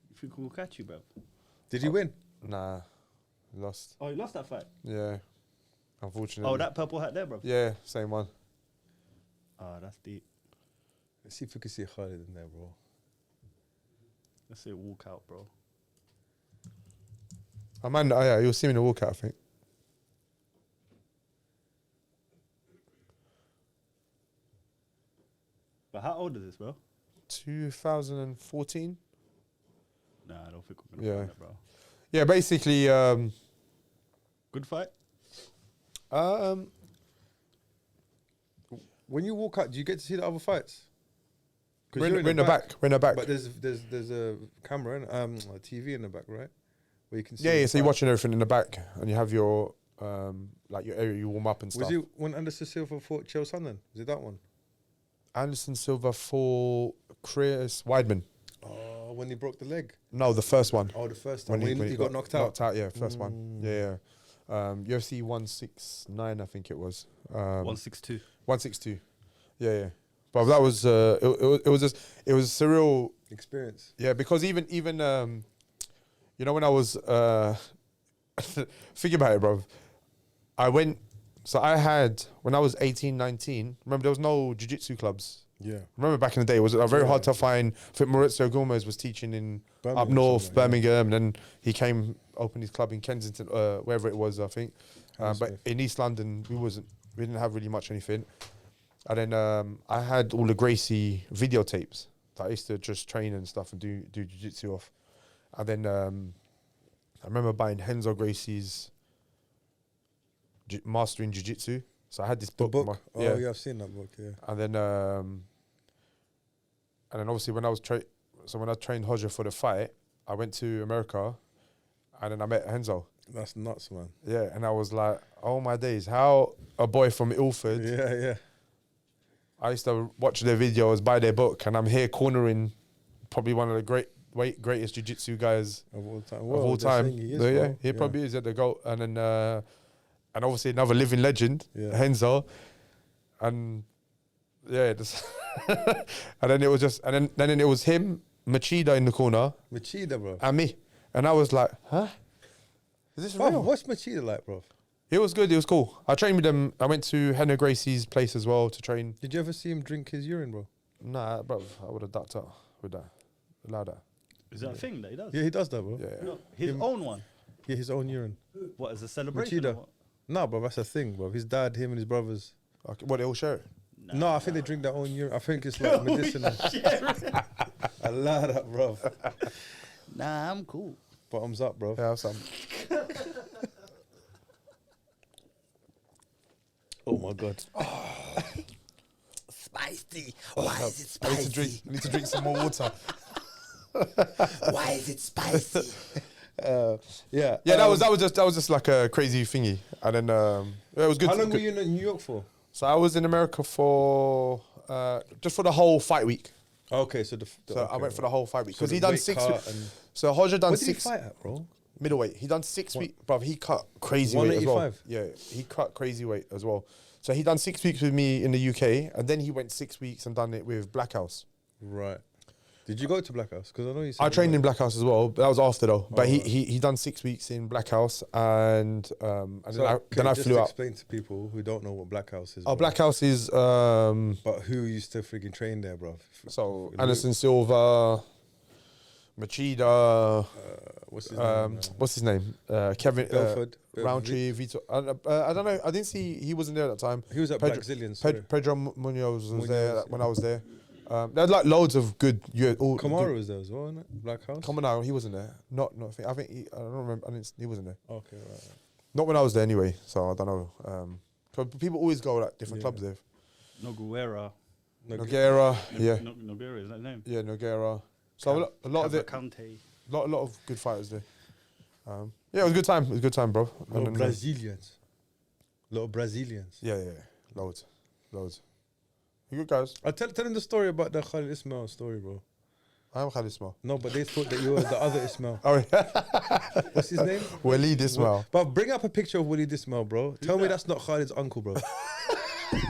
You think we'll catch you, bro? Did he win? Nah. Lost. Oh, you lost that fight. Yeah. Unfortunately. Oh, that purple hat there, bro. Yeah, same one. Oh, that's deep. Let's see if we can see Khalid in there, bro. Let's say walk out, bro. Amanda, oh yeah, you'll see me in the walkout, I think. But how old is this, bro? 2014. Nah, I don't think we're gonna Yeah. find it, bro. Yeah, basically, Good fight. When you walk out, do you get to see the other fights? 'Cause we're you're in the back. We're in the back. But there's a camera and a TV in the back, right? Where you can see. Yeah, the yeah. So you're fight. watching everything in the back, and you have your like your area you warm up and Was stuff. it when Anderson Silva fought Chael Sonnen? Was it that one? Anderson Silva for Chris Weidman. Oh, when he broke the leg. No, the first one. Oh, the first time when he got knocked out. Knocked out, yeah, first one. Yeah, yeah. UFC 169, I think it was. 162. 162. Yeah, yeah. But that was it was just it was surreal. Experience. Yeah, because even you know when I was think about it, bro. I went. So I had when I was 18, 19. Remember there was no jiu-jitsu clubs. Yeah. Remember back in the day, it was very hard to find. I think Maurizio Gomez was teaching in Birmingham up or north, something, yeah. Birmingham, and then he came, opened his club in Kensington, wherever it was, I think. But Hammersmith. in East London, we didn't have really much anything. And then I had all the Gracie videotapes that I used to just train and stuff and do jiu-jitsu off. And then I remember buying Henzo Gracie's Mastering Jiu Jitsu. So I had this The book. book. Oh, yeah. yeah, I've seen that book. Yeah. And then obviously when I was when I trained Roger for the fight, I went to America, and then I met Henzo. That's nuts, man. Yeah, and I was like, oh my days, how a boy from Ilford. Yeah, yeah. I used to watch their videos, buy their book, and I'm here cornering probably one of the greatest jiu-jitsu guys Of all time. of Well, all they're time. saying he is, Yeah, bro. he probably is at the GOAT. And then and obviously another living legend, Yeah. Henzo. And yeah, and then it was just then it was him, Machida in the corner, Machida, bro. and me. And I was like, huh? Is this Bro, real? what's Machida like, bro? It was good, it was cool. I trained with them. I went to Henry Gracie's place as well to train. Did you ever see him drink his urine, bro? Nah, bro, I would have ducked out with that. Allow that. Is that a thing that he does? Yeah, he does that, bro. Yeah. No, his own one. Yeah, his own urine. What, as a celebration? Machida. or what? No, bro, that's a thing, bro. His dad, him and his brothers. Okay, what, they all share it? No, I think they drink their own urine. I think it's like medicinal. I love that, bro. Nah, I'm cool. Bottoms up, bro. Yeah, some. Oh my god. Spicy. Why is it I spicy? need to drink some more water. Why is it spicy? Yeah. Yeah, that was just like a crazy thingy, and then yeah, it was good. How long were good. you in New York for? So I was in America for just for the whole fight week. Okay, so I went for the whole fight week So because the he done weight 6 cut weeks. and- So Roger done What did he 6 fight at, bro? middleweight. He done 6 weeks, bro. He cut crazy weight as well. 185? Yeah, he cut crazy weight as well. So he done 6 weeks with me in the UK, and then he went 6 weeks and done it with Black House. Right. Did you go to Black House? Because I know you said I trained in Black House as well, but that was after though. But right. he done 6 weeks in Black House, and So then I just flew out. explain to people who don't know what Black House is. Oh, bro. Black House is But who used to freaking train there, bro? so Anderson Silva, Machida, What's his name? what's his name? Kevin Belford. Roundtree, Vito. I don't know. I didn't see. He wasn't there at that time. He was at Pedro- Black Zillion. Sorry. Pedro Munoz was there Munoz, when I was there. There had like loads of good. Kamara was there as well, isn't it? Black House. Come on now, he wasn't there. Not. I think he. I don't remember. He wasn't there. Okay, right. Not when I was there anyway. So I don't know. 'Cause people always go like different clubs there. Noguera. Noguera, yeah, Noguera is that his name? yeah, Noguera. So a lot of it, Cavalcante. lot of good fighters there. Yeah, it was a good time. It was a good time, bro. A lot And of then, Brazilians. A lot of Brazilians. yeah, loads. You good guys? Tell them the story about the Khalid Ismail story, bro. I am Khalid Ismail. No, but they thought that you were the other Ismail. Oh yeah, What's his name? Walid Ismail. But bring up a picture of Walid Ismail, bro. Tell me that's not Khalid's uncle, bro.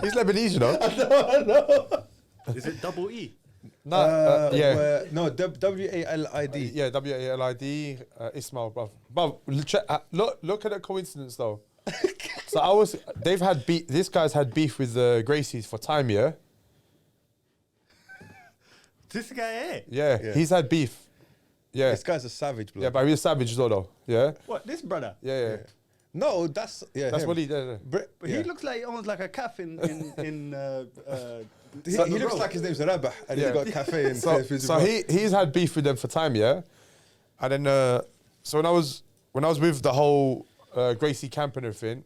He's Lebanese, you know. Is it double E? Nah, yeah. No, W-A-L-I-D. Yeah, W-A-L-I-D, Ismail, bro. Look at the coincidence though. So they've had beef. This guy's had beef with the Gracies for time, yeah. This guy here? Yeah, he's had beef. Yeah, This guy's a savage, bro. yeah, but he's savage though. Yeah, What, this brother? yeah. No, that's That's him. what he did. But Yeah. he looks like he owns like a cafe in He Sutton looks Road. like his name's Rabah, and Yeah. he's got a cafe in So he's had beef with them for time, yeah. And then so when I was with the whole Gracie camp and everything,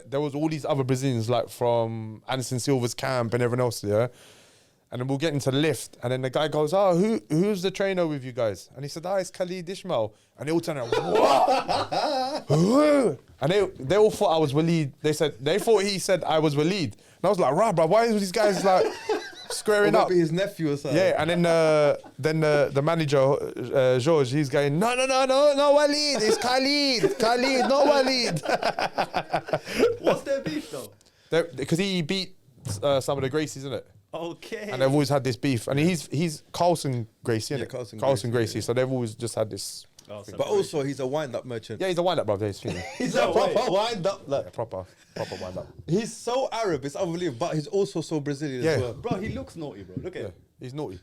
there was all these other Brazilians like from Anderson Silva's camp and everyone else, yeah. And then we'll get into the lift, and then the guy goes, "Oh, who's the trainer with you guys?" And he said, "Oh, it's Khalid Ismail." And they all turned around, "What?" Who? And they all thought I was Walid. They thought he said I was Walid. And I was like, "Right, bro, why is these guys like squaring up?" Maybe his nephew or something. Yeah, and then the manager George, he's going, no, Walid, it's Khalid, not Walid. What's their beef though? Because he beat some of the Gracies, isn't it? Okay. And they've always had this beef, and he's Carlson Gracie, Yeah, isn't it? Carlson Gracie. Gracie, So they've always just had this. But also, he's a wind-up merchant. Yeah, he's a wind-up, bro. He's He's a proper wind-up. Like, proper wind-up. he's so Arab, it's unbelievable. But he's also so Brazilian Yeah. as well. Bro, he looks naughty, bro. Look at Yeah, him. he's naughty.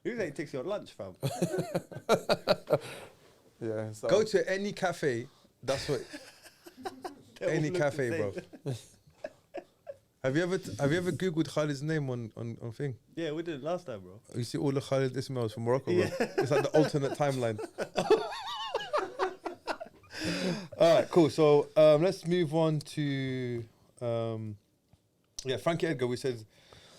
He looks like he takes you on lunch, fam. Yeah. So. Go to any cafe. That's what. They all Any look the cafe, same. bro. Have you ever Googled Khalid's name on thing? Yeah, we did it last time, bro. You see all the Khalid Ismails from Morocco, bro. It's like the alternate timeline. All right, cool. So let's move on to Yeah, Frankie Edgar. We said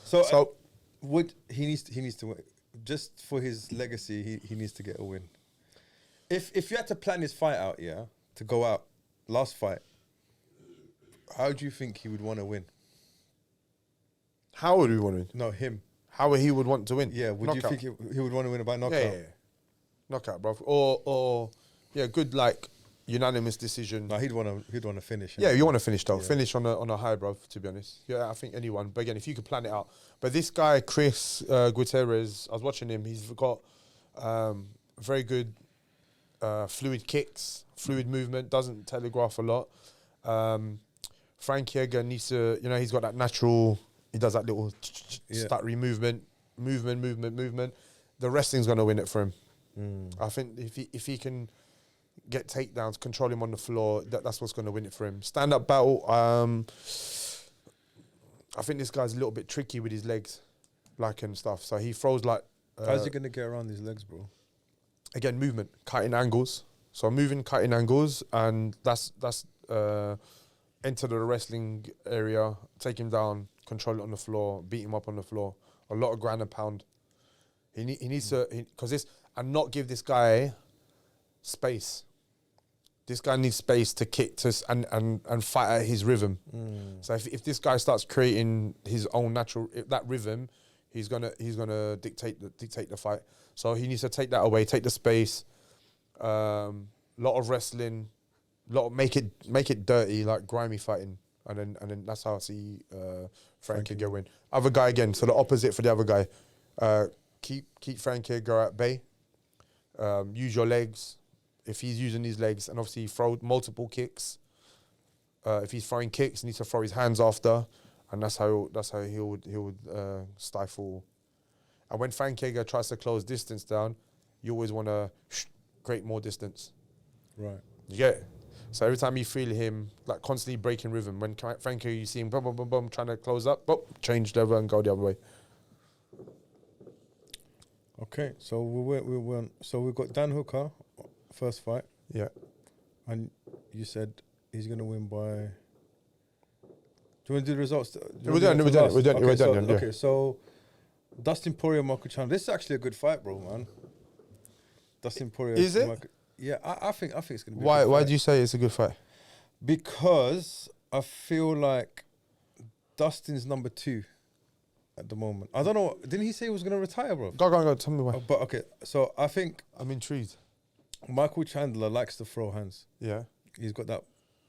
so. So Would he needs to win just for his legacy? He needs to get a win. If you had to plan his fight out, yeah, to go out last fight, how do you think he would want to win? how would we want to win? No, him. How he would want to win? Yeah, would Knockout. you think he would want to win by knockout? Yeah. Knockout, bro. Or yeah, good like unanimous decision. No, he'd want to finish. Yeah, you want to finish though. Yeah. Finish on a high, bro. To be honest, yeah, I think anyone. But again, if you could plan it out. But this guy, Chris Gutierrez, I was watching him. He's got very good fluid kicks, fluid movement. Doesn't telegraph a lot. Frankie Edgar needs to, he's got that natural. He does that little stuttery movement. The wrestling's gonna win it for him. I think if he can get takedowns, control him on the floor, that's what's going to win it for him. Stand-up battle, I think this guy's a little bit tricky with his legs, and stuff. So he throws like... How's he going to get around his legs, bro? Again, movement, cutting angles. So moving, cutting angles, and that's enter the wrestling area, take him down, control it on the floor, beat him up on the floor. A lot of ground and pound. He needs to... And not give this guy space. This guy needs space to kick and fight at his rhythm. So if this guy starts creating his own natural that rhythm, he's gonna dictate the fight. So he needs to take that away, take the space. Lot of wrestling, make it dirty, like grimy fighting, and then that's how I see Frankie Edgar win. Other guy again, so the opposite for the other guy. Keep Frankie Edgar at bay. Use your legs. If he's using his legs, and obviously throw multiple kicks. If he's throwing kicks, he needs to throw his hands after, and that's how he would stifle. And when Frankie Edgar tries to close distance down, you always want to create more distance. Right. You get it? So every time you feel him like constantly breaking rhythm, when Frankie, you see him boom, boom, boom, boom, trying to close up, boom, change level and go the other way. Okay, so we went. So we've got Dan Hooker, first fight. Yeah. And you said he's going to win by... Do you want to do the results? We're done. Yeah. Okay, so Dustin Poirier, Michael Chandler. This is actually a good fight, bro, man. Dustin Poirier. Is it? Yeah, I think it's going to be. Why do you say it's a good fight? Because I feel like Dustin's number 2 at the moment. I don't know. Didn't he say he was going to retire, bro? Go. Tell me why. But okay, so I think I'm intrigued. Michael Chandler likes to throw hands. Yeah. He's got that,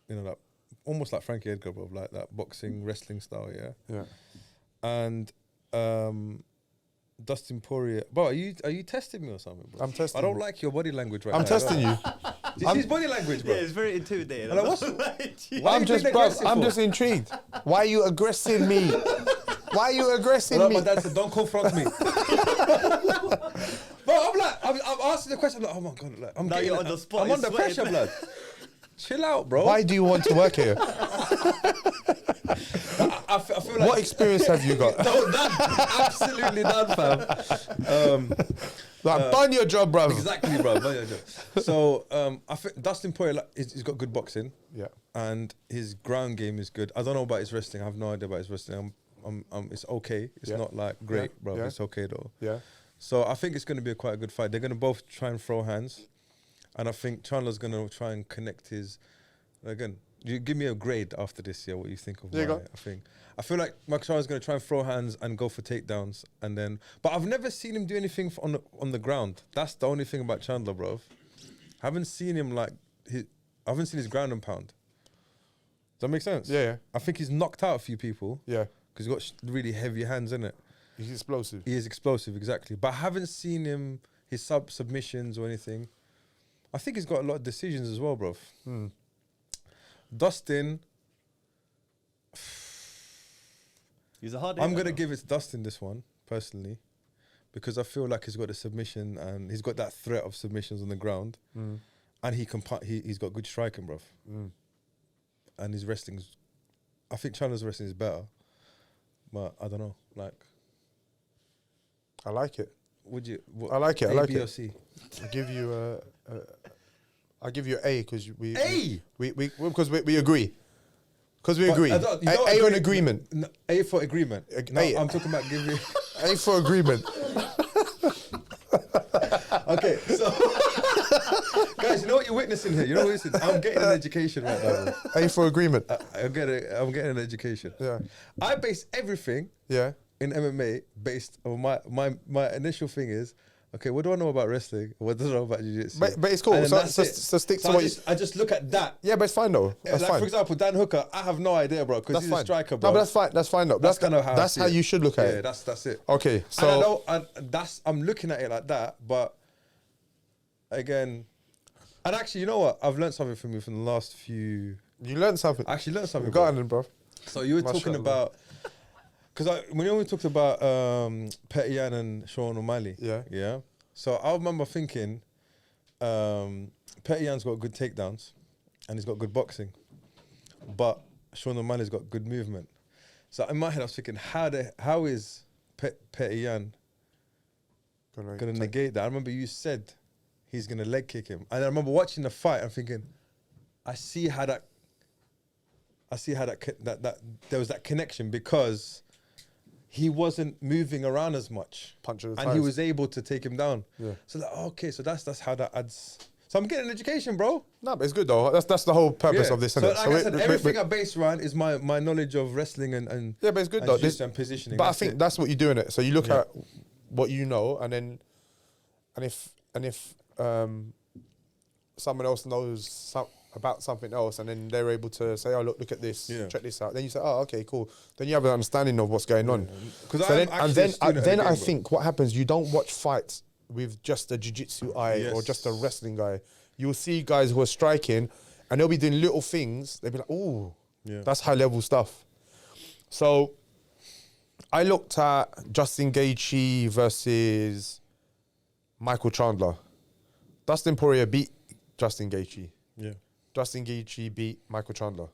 that almost like Frankie Edgar, bro, like that boxing, wrestling style, yeah. Yeah. And Dustin Poirier, bro, are you testing me or something, bro? I'm testing I don't you. like your body language right now. I'm testing you. Do you see his body language, bro? Yeah, it's very intimidating. Like, what's- Why I'm are you being just aggressive for? intrigued. Why are you aggressing me? Why are you aggressing No, me? my dad said, don't confront me. Bro, I'm asking the question, I'm like, oh my God, like, Now you're on the spot, I'm you're under sweating. pressure, blood. Chill out, bro. Why do you want to work here? I feel like... What experience have you got? No, none. Absolutely none, fam. Done your job, bruv. Exactly, bro. So I think Dustin Poirier, he's got good boxing. Yeah. And his ground game is good. I don't know about his wrestling. I have no idea about his wrestling. It's okay. It's Yeah. not like great, Yeah. bro. Yeah. It's okay though. Yeah. So I think it's going to be quite a good fight. They're going to both try and throw hands, and I think Chandler's going to try and connect his. Again, you give me a grade after this year. What you think of There you my? go. I feel like Michael Chandler's going to try and throw hands and go for takedowns, and then. But I've never seen him do anything on the ground. That's the only thing about Chandler, bro. Haven't seen him I haven't seen his ground and pound. Does that make sense? Yeah. I think he's knocked out a few people Yeah. because he's got really heavy hands, innit? He's explosive. He is explosive, exactly. But I haven't seen him, his submissions or anything. I think he's got a lot of decisions as well, bro. Dustin, He's a hard. I'm going to give it to Dustin this one, personally, because I feel like he's got the submission and he's got that threat of submissions on the ground. And he can he's got good striking, bro. And his wrestling's, I think Chandler's wrestling is better. But I don't know, I like it. would you? I like it. I A, like B, or it. C? I'll give you I'll give you A because we A? because we agree. Because we But agree. you don't A on agree- agreement. No, A for agreement. No, A. I'm talking about giving. A for agreement. Okay, so guys, you know what you're witnessing here? You know what you're witnessing? I'm getting an education right now. Bro. A for agreement. I'm getting an education. Yeah. I base everything Yeah. in MMA based on my initial thing is, okay, what do I know about wrestling? What do I know about jiu-jitsu? But it's cool. And then So- that's so- it. so stick to I what you- I just look at that. Yeah, but it's fine though. That's like fine. for example, Dan Hooker, I have no idea, bro, because That's he's fine. a striker, bro. No, but that's fine. That's fine though. That's kind of how I that's see how it. you should look at Yeah, it. that's it. Okay, And I so know I'm looking at it like that, but again, and actually, you know what? I've learned something from you from the last few. you learned something. I actually learned something. Go bro. on then, bro. So you were talking Mashallah. about, because when we talked about Periera and Sean O'Malley. Yeah. So I remember thinking, Periera's got good takedowns, and he's got good boxing, but Sean O'Malley's got good movement. So in my head, I was thinking, how is Periera gonna negate that? I remember you said he's gonna leg kick him, and I remember watching the fight. I'm thinking, I see how that there was that connection because he wasn't moving around as much, Punch at the and he thighs. was able to take him down. Yeah. So like, okay, so that's how that adds. So I'm getting an education, bro. No, but it's good though. That's the whole purpose of this, So isn't like it? I said, everything I base around is my knowledge of wrestling and yeah, but it's good and though. jiu-jitsu and positioning. But I That's think it. that's what you do in it. So you look Yeah. at what you know, and if someone else knows about something else, and then they're able to say, "Oh, look at this, Yeah. check this out." Then you say, "Oh, okay, cool." Then you have an understanding of what's going on. 'Cause So I'm then, actually and a then, student of the then I game, bro. think what happens, you don't watch fights with just a jiu-jitsu eye or Yes. just a wrestling guy. You'll see guys who are striking, and they'll be doing little things. They'll be like, "Oh, Yeah. that's high level stuff." So I looked at Justin Gaethje versus Michael Chandler. Dustin Poirier beat Justin Gaethje. Yeah. Justin Gaethje beat Michael Chandler.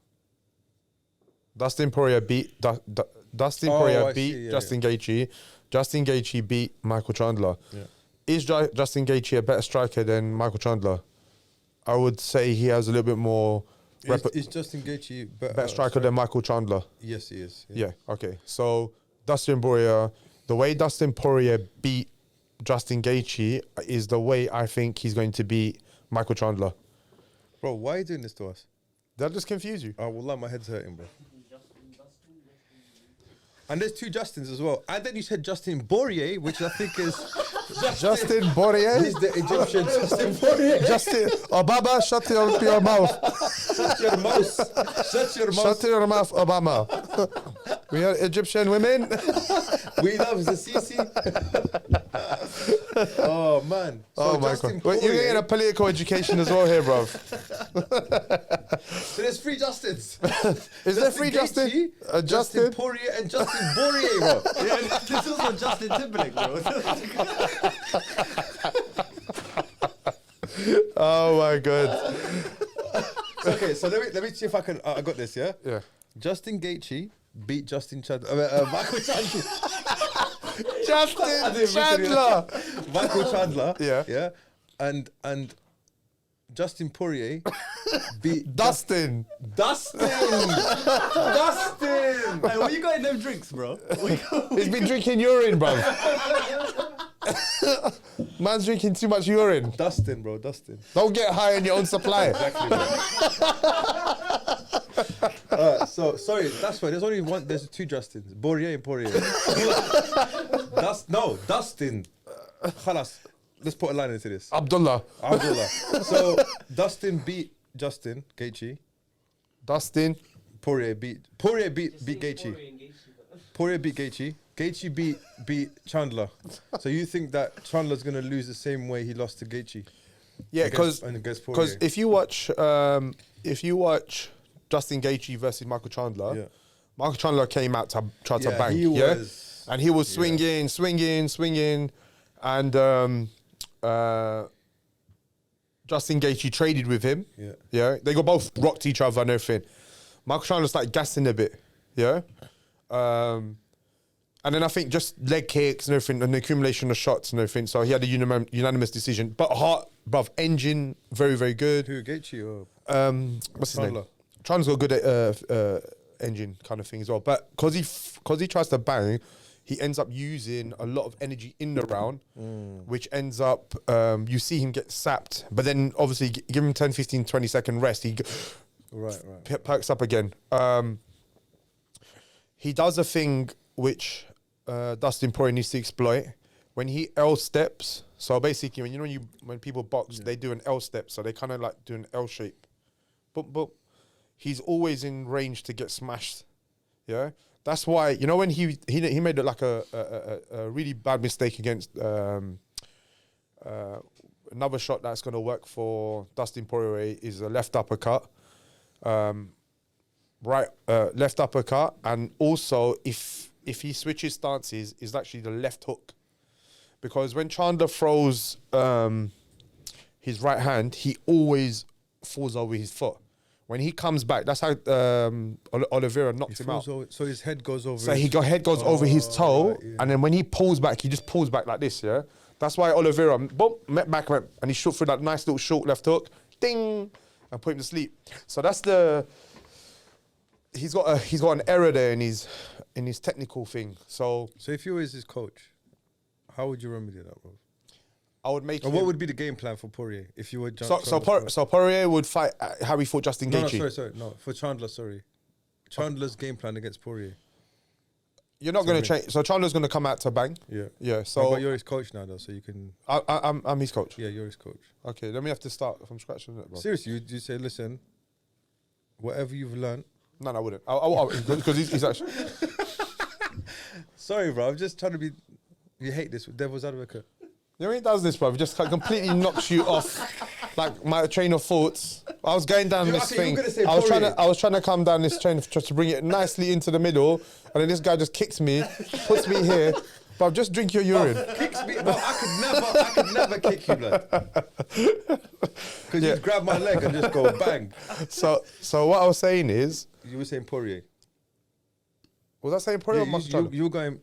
Dustin Poirier beat Dustin Oh, Poirier I beat see, yeah, Justin Gaethje. Justin Gaethje beat Michael Chandler. Yeah. Is Justin Gaethje a better striker than Michael Chandler? I would say he has a little bit more Is Justin Gaethje better striker than Michael Chandler. Yes, he is. Yeah. Okay. So Dustin Poirier, the way Dustin Poirier beat Justin Gaethje is the way I think he's going to beat Michael Chandler. Bro, why are you doing this to us? Did I just confuse you? Oh, well, my head's hurting, bro. And there's two Justins as well. And then you said Justin Porier, which I think is Justin Poirier. He's the Egyptian Justin Porier. Justin Obama, shut your mouth. Shut your mouth. Shut your mouth. Shut your mouth, Obama. We are Egyptian women. We love the Sisi. Oh man. Oh my Justin God. Wait, you're Porier- getting a political education as well here, bruv. So there's three Justins. Is there three Justin? Gaethje, Justin? Porier and Justin Porier, bro. Yeah, this is what Justin Timberlake, bro. Oh my God. Okay, so let me see if I can. I got this, yeah? Yeah. Justin Gaethje beat Justin Chandler. Michael Chandler. Justin Chandler. Michael Chandler. Yeah. Yeah. And Justin Porier beat Dustin. Dustin. Dustin. Hey, what you got in them drinks, bro? He's been drinking urine, bruv. Man's drinking too much urine. Dustin, bro. Dustin. Don't get high on your own supply. Exactly. So sorry, that's why there's only one. There's two Justins, Porier and Porier. Dustin. Khalas. Let's put a line into this. Abdullah. Abdullah. So Dustin beat Justin Gaethje. Dustin. Porier beat Gaethje. Porier beat Gaethje. Gaethje beat Chandler. So you think that Chandler's gonna lose the same way he lost to Gaethje? Yeah, Against because Porier. if you watch Justin Gaethje versus Michael Chandler, Yeah. Michael Chandler came out to try to Yeah, bang, he was- and he was swinging, and Justin Gaethje traded with him. Yeah. They got both rocked each other and everything. Michael Chandler started gassing a bit, and then I think just leg kicks and everything, and the accumulation of shots and everything. So he had a unanimous decision. But heart, bruv, engine, very, very good. Who, Gaethje or What's his name? Chandler? Chandler's got good engine kind of thing as well. But because he tries to bang, he ends up using a lot of energy in the round, which ends up, you see him get sapped. But then obviously give him 10, 15, 20 second rest. He perks up again. He does a thing which Dustin Poirier needs to exploit. When he L steps, so basically when people box, they do an L step. So they kind of like do an L shape. Boom, boom. He's always in range to get smashed. Yeah. That's why, when he made it like a really bad mistake against another shot that's going to work for Dustin Poirier is a left uppercut. Left uppercut. And also, if he switches stances, is actually the left hook. Because when Chandler throws his right hand, he always falls over his foot. When he comes back, that's how Oliveira knocked him out. So his head goes over. So head goes over his toe, and then when he pulls back, he just pulls back like this. Yeah, that's why Oliveira met back, and he shot through that nice little short left hook, ding, and put him to sleep. So that's he's got an error there in his technical thing. So if you was his coach, how would you remedy that, bro? I would make. And what would be the game plan for Porier if you were? So Porier would fight how he fought Justin Gaethje. No, for Chandler. Sorry, Chandler's game plan against Porier. You're not going to change. So Chandler's going to come out to bang. Yeah. So but you're his coach now, though, so you can. I'm his coach. Yeah, you're his coach. Okay, then we have to start from scratch, isn't it, bro? Seriously, you say, listen, whatever you've learned. No, I wouldn't. Because he's actually. Sorry, bro. I'm just trying to be. You hate this with devil's advocate. He does this, bro. He just completely knocks you off, like my train of thoughts. I was going down this thing. I was trying to come down this train just to bring it nicely into the middle, and then this guy just kicks me, puts me here. But just drink your urine. Kicks me. Bro, I could never kick you, blood. Because you'd grab my leg and just go bang. So what I was saying is, you were saying Porier. Was I saying Porier or Mustard? You were going.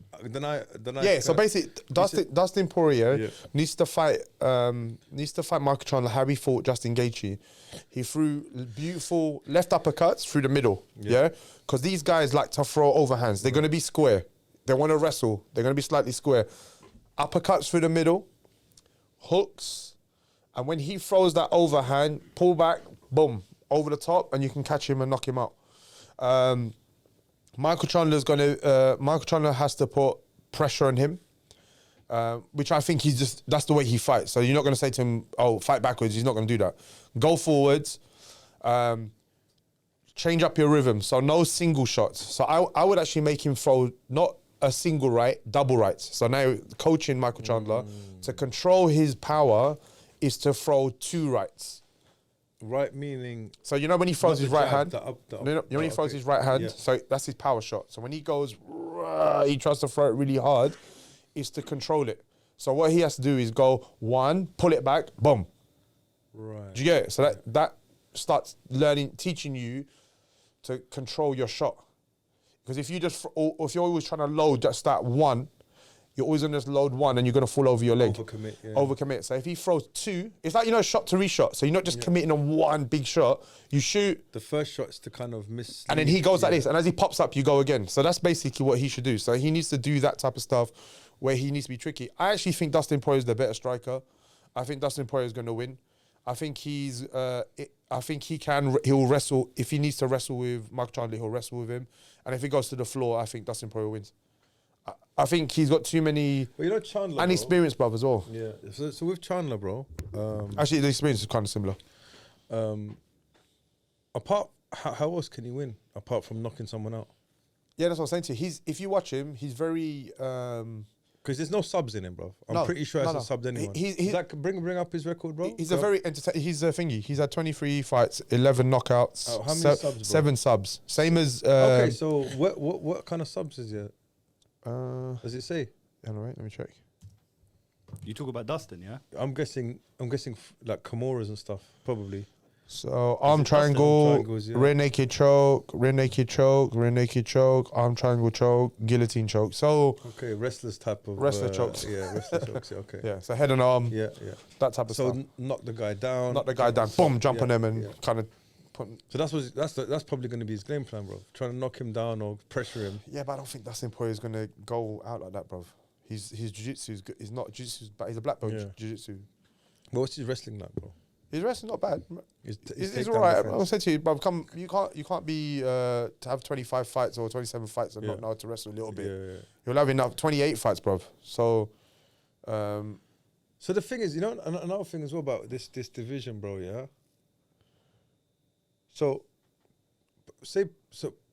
Yeah. So basically, Dustin Porier needs to fight Michael Chandler how he fought Justin Gaethje. He threw beautiful left uppercuts through the middle. Yeah. Because these guys like to throw overhands. They're going to be square. They want to wrestle. They're going to be slightly square. Uppercuts through the middle, hooks, and when he throws that overhand, pull back, boom, over the top, and you can catch him and knock him out. Michael Chandler has to put pressure on him, which I think that's the way he fights. So you're not going to say to him, oh, fight backwards. He's not going to do that. Go forwards, change up your rhythm. So no single shots. So I would actually make him throw not a single right, double rights. So now coaching Michael Chandler to control his power is to throw two rights. Right, meaning. So when he throws his right hand, when he throws his right hand, so that's his power shot. So when he goes, he tries to throw it really hard, is to control it. So what he has to do is go one, pull it back, boom. Right. Do you get it? So that starts teaching you to control your shot. Because if you're always trying to load just that one, you're always going to just load one and you're going to fall over your leg. Overcommit. So if he throws two, it's like, shot to reshot. So you're not just committing on one big shot. You shoot. The first shot's to kind of miss. And then he goes like this. And as he pops up, you go again. So that's basically what he should do. So he needs to do that type of stuff where he needs to be tricky. I actually think Dustin Poirier is the better striker. I think Dustin Poirier is going to win. I think he'll wrestle. If he needs to wrestle with Mark Chandler, he'll wrestle with him. And if he goes to the floor, I think Dustin Poirier wins. I think he's got too many Chandler, unexperienced brothers as well. Yeah. So with Chandler, bro. Actually, the experience is kind of similar. How else can he win apart from knocking someone out? Yeah, that's what I'm saying to you. If you watch him, he's very. Because there's no subs in him, bro. I'm pretty sure it's a sub anyone. Bring up his record, bro. He's he's a thingy. He's had 23 fights, 11 knockouts. How many subs, bro? 7 subs. Same as. Okay, so what kind of subs is it? Does it say? All right, let me check. You talk about Dustin, yeah? I'm guessing like Kimuras and stuff, probably. So arm triangle, rear naked choke, arm triangle choke, guillotine choke. So okay, wrestlers type of wrestler chokes. Yeah, wrestler chokes. Yeah, okay. Yeah, so head and arm. Yeah. That type of stuff. So knock the guy down. Knock the guy down. Boom, jump on him and kind of So that's probably going to be his game plan, bro. Trying to knock him down or pressure him. Yeah, but I don't think Dustin Poirier is gonna go out like that, bro. His jiu-jitsu is good. He's not jiu-jitsu, but he's a black belt jiu-jitsu. But what's his wrestling like, bro? His wrestling not bad. His It's takedown all right. defense. I said to you, bro, you can't be to have 25 fights or 27 fights and not know how to wrestle a little bit. Yeah. You'll have enough 28 fights, bro. So, So the thing is, you know, another thing as well about this division, bro. Yeah. So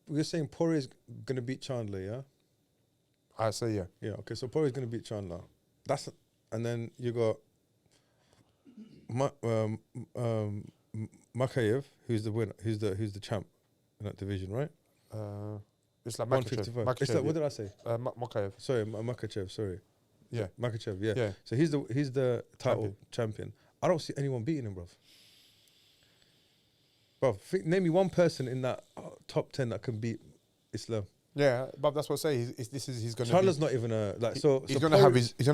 we're saying Porier's gonna beat Chandler, yeah. I say yeah. Yeah. Okay. So Porier's gonna beat Chandler. And then you got Makhachev, who's the winner, who's the champ in that division, right? Islam 155. Makhachev. Islam, what did I say? Makhachev. Sorry, Makhachev. Sorry. Yeah. Makhachev. Yeah. Yeah. So he's the title champion. I don't see anyone beating him, bro. Bro, name me one person in that top 10 that can beat Islam. Yeah, but that's what I say. He's gonna. Chandler's not even a like. He's gonna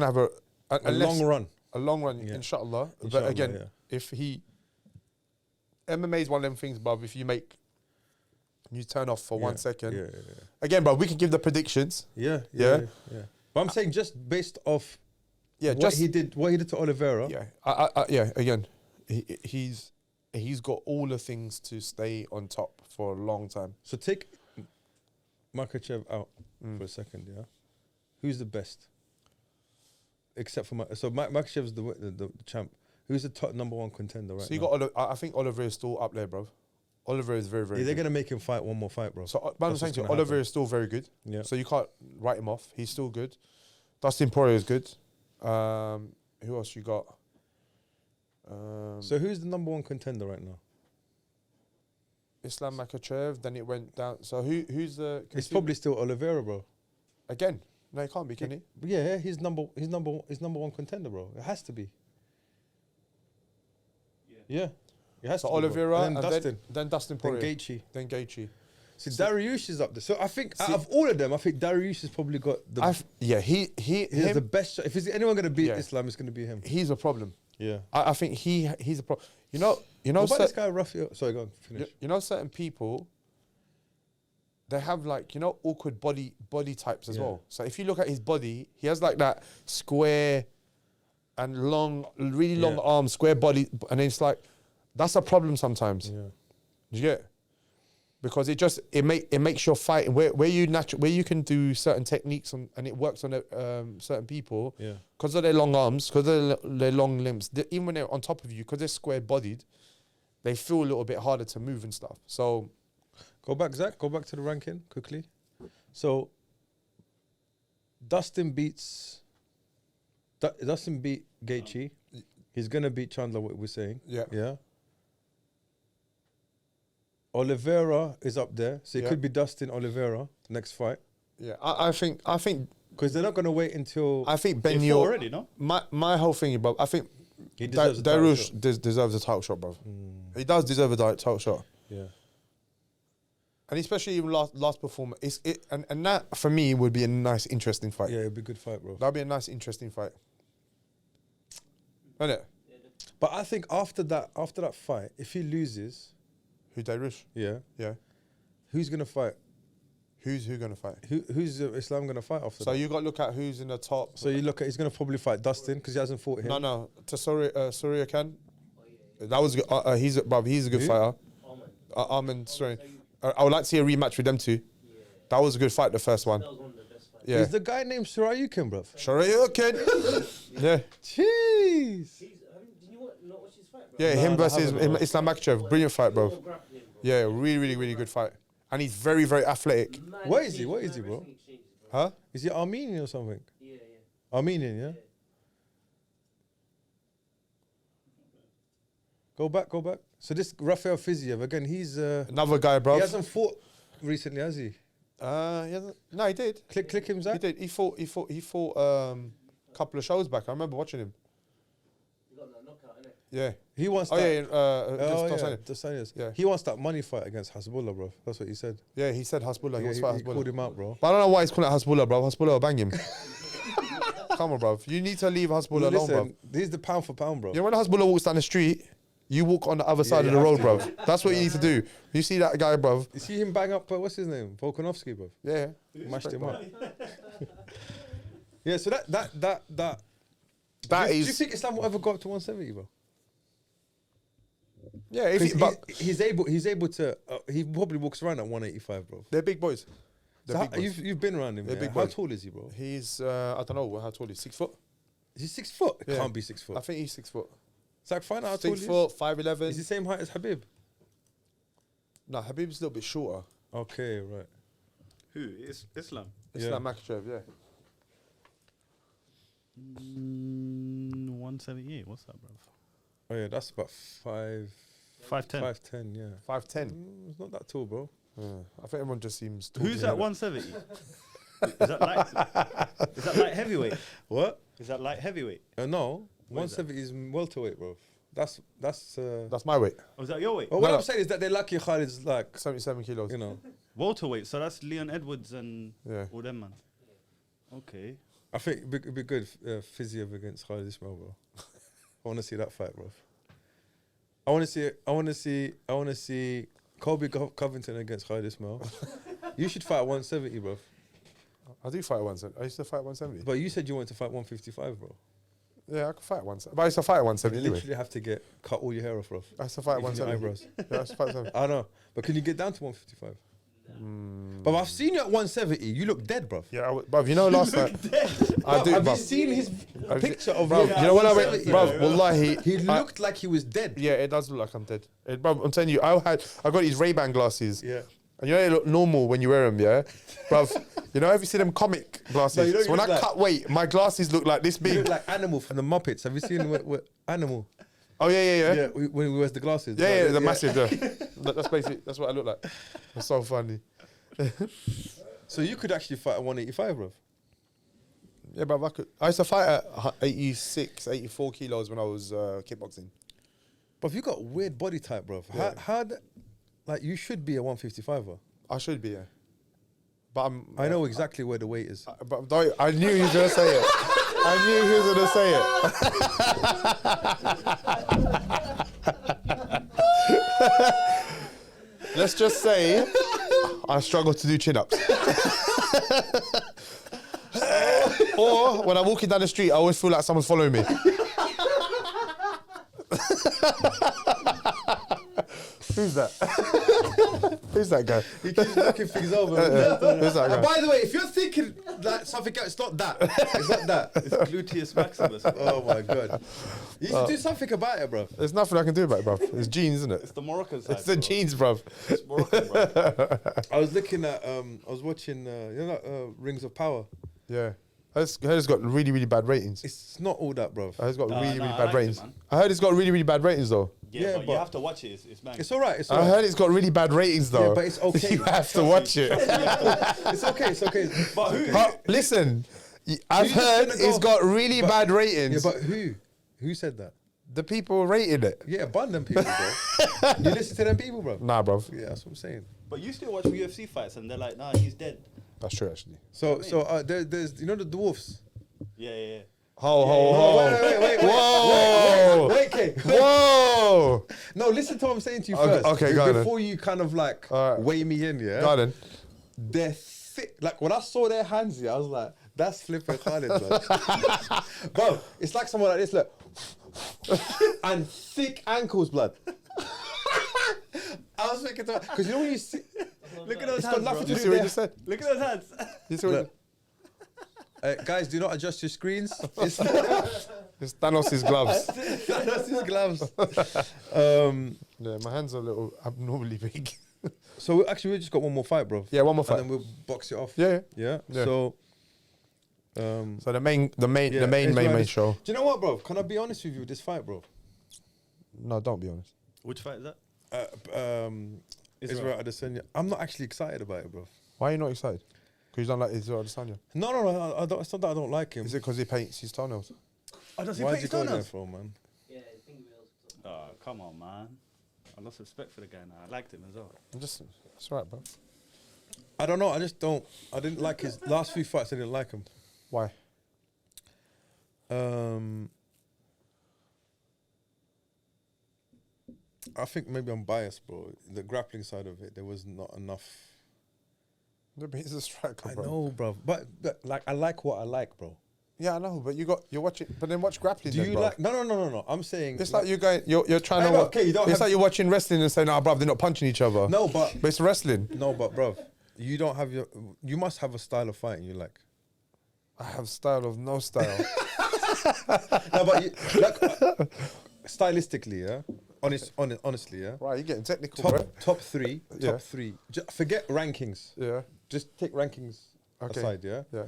have a long run. A long run, Yeah. inshallah. But Inshallah, again, yeah. if MMA is one of them things, bruv. If you turn off for 1 second. Yeah. Again, bro, we can give the predictions. Yeah. Yeah. But I'm saying just based off Yeah, what he did to Oliveira. Yeah, Again, he's got all the things to stay on top for a long time. So take Makhachev out for a second, yeah? Who's the best? Except for Makhachev's the champ. Who's the top number one contender right So you now? got I think Oliver is still up there, bro. Oliver is very, very They're good. going to make him fight one more fight, bro. So but I'm That's saying what's to you, gonna Oliver happen. is still very good. Yeah. So you can't write him off. He's still good. Dustin Poirier is good. Who else you got? So who's the number one contender right now? Islam Makhachev. Then it went down. So who's the? It's probably still Oliveira, bro. Again. No, he can't be, can he? Yeah, he's number one contender, bro. It has to be. Yeah. It has So to be, bro. Oliveira And then Dustin. Then Dustin Poirier. Then Gaethje. Then Gaethje. See, Dariush is up there. So I think out of all of them, I think Dariush has probably got the He has him, the best shot. If there's anyone going to beat Yeah. Islam, it's going to be him. he's a problem. Yeah. I think he's a problem. You know, What about this cer- guy, Rafael? Sorry, go on. Finish. you know certain people, they have like, awkward body types as Yeah. well. So if you look at his body, he has like that square and really long Yeah. arms, square body, and it's like, that's a problem sometimes. Yeah. Do you get? Because it makes your fight where you can do certain techniques and it works on certain people. Yeah. Because of their long arms, because of their long limbs, even when they're on top of you, because they're square bodied, they feel a little bit harder to move and stuff. So Go back, Zach. Go back to the ranking quickly. So Dustin beat Gaethje. He's gonna beat Chandler. What we're saying. Yeah. Yeah. Oliveira is up there, so it Yeah. could be Dustin Oliveira next fight yeah, I think because they're not gonna wait until Ben They fought Yor already, no? my whole thing, bro. I think he deserves a title Dariush shot. deserves a title shot, bro. He does deserve a title shot. Yeah. And especially even last performance, and that for me would be a nice, interesting fight. Yeah, it'd be a good fight, bro. That'd be a nice, interesting fight. Isn't it? But I think after that fight, if he loses, Who Dariush? yeah, Yeah. who's gonna fight? Who's gonna fight? Who's Islam gonna fight after So that? you got to look at who's in the top. So you look at he's gonna probably fight Dustin because he hasn't fought him. No, to Surya Khan. That was good. He's a good Who? fighter. Armin Surya. I would like to see a rematch with them two. That was a good fight, the first one. That was one of the best fights. Yeah. Is the guy named Surayukin, bruv? Surya Khan. Yeah. Jeez. Did you not watch his fight, bro? Yeah, No, him I versus haven't, bro. Islam Makhachev. Brilliant fight, Pure bro. grappling, bro. Yeah, really, really, really good fight. And he's very, very athletic. Mad What is he? exchanges, What is mad he, bro? wrestling exchanges, bro. Huh? Is he Armenian or something? Yeah. Armenian, yeah? Go back. So this Rafael Fiziev, again, he's... Another guy, bro. he hasn't fought recently, has he? He hasn't. No, he did. Click him, Zach. He did. He fought a couple of shows back. I remember watching him. You got that knockout, innit? Yeah. He wants Oh that... yeah. Oh, Dos yeah, Anjos. Dos Anjos. Yeah. He wants that money fight against Hasbullah, bro. That's what he said. Yeah, he said Hasbullah. He Yeah, wants he, to fight he called Hasbullah. him out, bro. But I don't know why he's calling it Hasbullah, bro. Hasbullah will bang him. Come on, bro. You need to leave Hasbullah alone, bro. Listen, he's the pound for pound, bro. You know when Hasbullah walks down the street, You walk on the other side of the road, bruv. That's what you need to do. You see that guy, bruv? You see him bang up, what's his name? Volkanovski, bro. Yeah. Mashed him up. Yeah, so that That do you is. think Islam will ever go up to 170, bro? Yeah, if 'Cause he, but he's able to. He probably walks around at 185, bro. they're big boys. So They're big boys. you've been around him. They're Yeah? big How boys. tall is he, bro? He's I don't know how tall he is. 6 foot. Is he 6 foot? It Yeah. can't be 6 foot. I think he's 6 foot. It's like find out how tall 6 he foot, is. 5'11". Is he the same height as Habib? No, Habib's a little bit shorter. Okay, right. Who? It's Islam. Islam Makhachev, yeah. 178. What's that, bro? Oh yeah, that's about 5'10". 5'10". Yeah. 5'10". It's not that tall, bro. Yeah. I think everyone just seems tall. Who's to at me. 170? Is that light heavyweight? What? Is that light heavyweight? No, What is that? 170 is welterweight, bro. That's. That's my weight. Or is that your weight? Well, what No. I'm saying is that they're lucky Khalid's like, 77 kilos. you know. Welterweight. So that's Leon Edwards and Yeah. all them, man. Okay. I think it'd be good Fiziev against Khalid Ismail, bro. I want to see that fight, bro. I want to see Colby Covington against Khalid Ismail. You should fight at 170, bro. I do fight at 170. I used to fight at 170. But you said you wanted to fight 155, bro. Yeah, I could fight at 170. But I used to fight at 170 You anyway. literally have to cut all your hair off, bro. I used to fight at Even your 170. eyebrows. Yeah, I used to fight at 170. I know, but can you get down to 155? But I've seen you at 170. You look dead, bro. Yeah, bruv, you know last time. I do, Have you bruv. seen his picture of Bruv, him? you know when I went, 170, bruv, wallahi. He looked like he was dead. Yeah, it does look like I'm dead. Bruv, I'm telling you, I got these Ray-Ban glasses. Yeah. And you know they look normal when you wear them, yeah? Bruv, you know, have you seen them comic glasses? No, you know so when I you look cut weight, my glasses look like this He big. looked like Animal from the Muppets. Have you seen what Animal? Oh, yeah. Yeah, when he wears the glasses. Yeah, Like, yeah, the massive. Yeah. That's basically, that's what I look like. It's so funny. So you could actually fight at 185, bro. Yeah, bruv, I used to fight at 86, 84 kilos when I was kickboxing. But you got weird body type, bro. Yeah. Like you should be a 155, bro. I should be, yeah. But I know exactly where the weight is. But I knew he was going to say it. I knew he was going to say it. Let's just say I struggle to do chin-ups. Or when I'm walking down the street, I always feel like someone's following me. Who's that? Who's that guy? He keeps knocking things over. Who's that guy? By the way, if you're thinking like something else, it's not that. It's not that. It's gluteus maximus. Oh my god. You should do something about it, bro. There's nothing I can do about it, bruv. It's genes, isn't it? It's the Moroccan side. It's the bro. genes, bruv. It's Moroccan, bro. I was looking at I was watching you know Rings of Power. Yeah. I heard it's got really, really bad ratings. It's not all that, bro. I heard it's got really, Nah, really I bad liked it, ratings. man. I heard it's got really, really bad ratings, though. Yeah, Yeah, but you but- have to watch it. It's bang. It's all right. It's all I right. heard it's got really bad ratings, though. Yeah, but it's okay. You have to watch it. It's okay. It's okay. But who? Listen, I've Who's heard gonna go- it's got really but- bad Yeah, ratings. but who? Who said that? The people rated it. Yeah, ban them people, bro. You listen to them people, bro. Nah, bruv. Yeah, that's what I'm saying. But you still watch UFC fights and they're like, nah, he's dead. That's true, actually. So there's you know the dwarfs. Yeah. Ho, ho, ho. Whoa. Wait, Kay. Whoa. No, listen to what I'm saying to you Okay, first. okay, go on then. Before you kind of like All right. weigh me in, yeah. Garden. They're thick. Like when I saw their hands, yeah, I was like, that's flipping Khalid, bro. Bro, it's like someone like this, look. And thick ankles, blood. I was thinking, because you know when you see, Look at those it's got hands, nothing You to bro. do see what you with just said? Look at those hands. You see what Look. Guys, do not adjust your screens. It's It's Thanos' gloves. that's his gloves. Yeah, my hands are a little abnormally big. So actually, we just got one more fight, bro. Yeah, one more fight. And then we'll box it off. Yeah, yeah. Yeah. Yeah. So. So the main Israel- show. Do you know what, bro? Can I be honest with you with this fight, bro? No, don't be honest. Which fight is that? Israel Adesanya. I'm not actually excited about it, bro. Why are you not excited? Because you don't like Israel Adesanya. No, I don't. It's not that I don't like him. Is it because he paints his toenails? Oh, does Why did you go there for, man? Yeah, I think we also. Oh, come on, man. I lost respect for the guy now. I liked him as well. It's alright, bro. I don't know. I just don't. I didn't like his last few fights. I didn't like him. Why? I think maybe I'm biased, bro. The grappling side of it, there was not enough. No, but he's a striker, I bro. know, bro. But like, I like what I like, bro. Yeah, I know, but you're watching. But then watch grappling. Do then, you bro. like? No. I'm saying It's like you're going. You're trying to. okay, you don't it's have- like you're watching wrestling and saying, "Nah, bro, they're not punching each other." no, but But it's wrestling. no, but bro, you don't have your. You must have a style of fighting you like. I have style of no style. No, but like, stylistically, yeah. Honestly, yeah. Right, you're getting technical, bro. Top three. Yeah. Top three. Forget rankings. Yeah. Just take rankings aside, yeah. Yeah.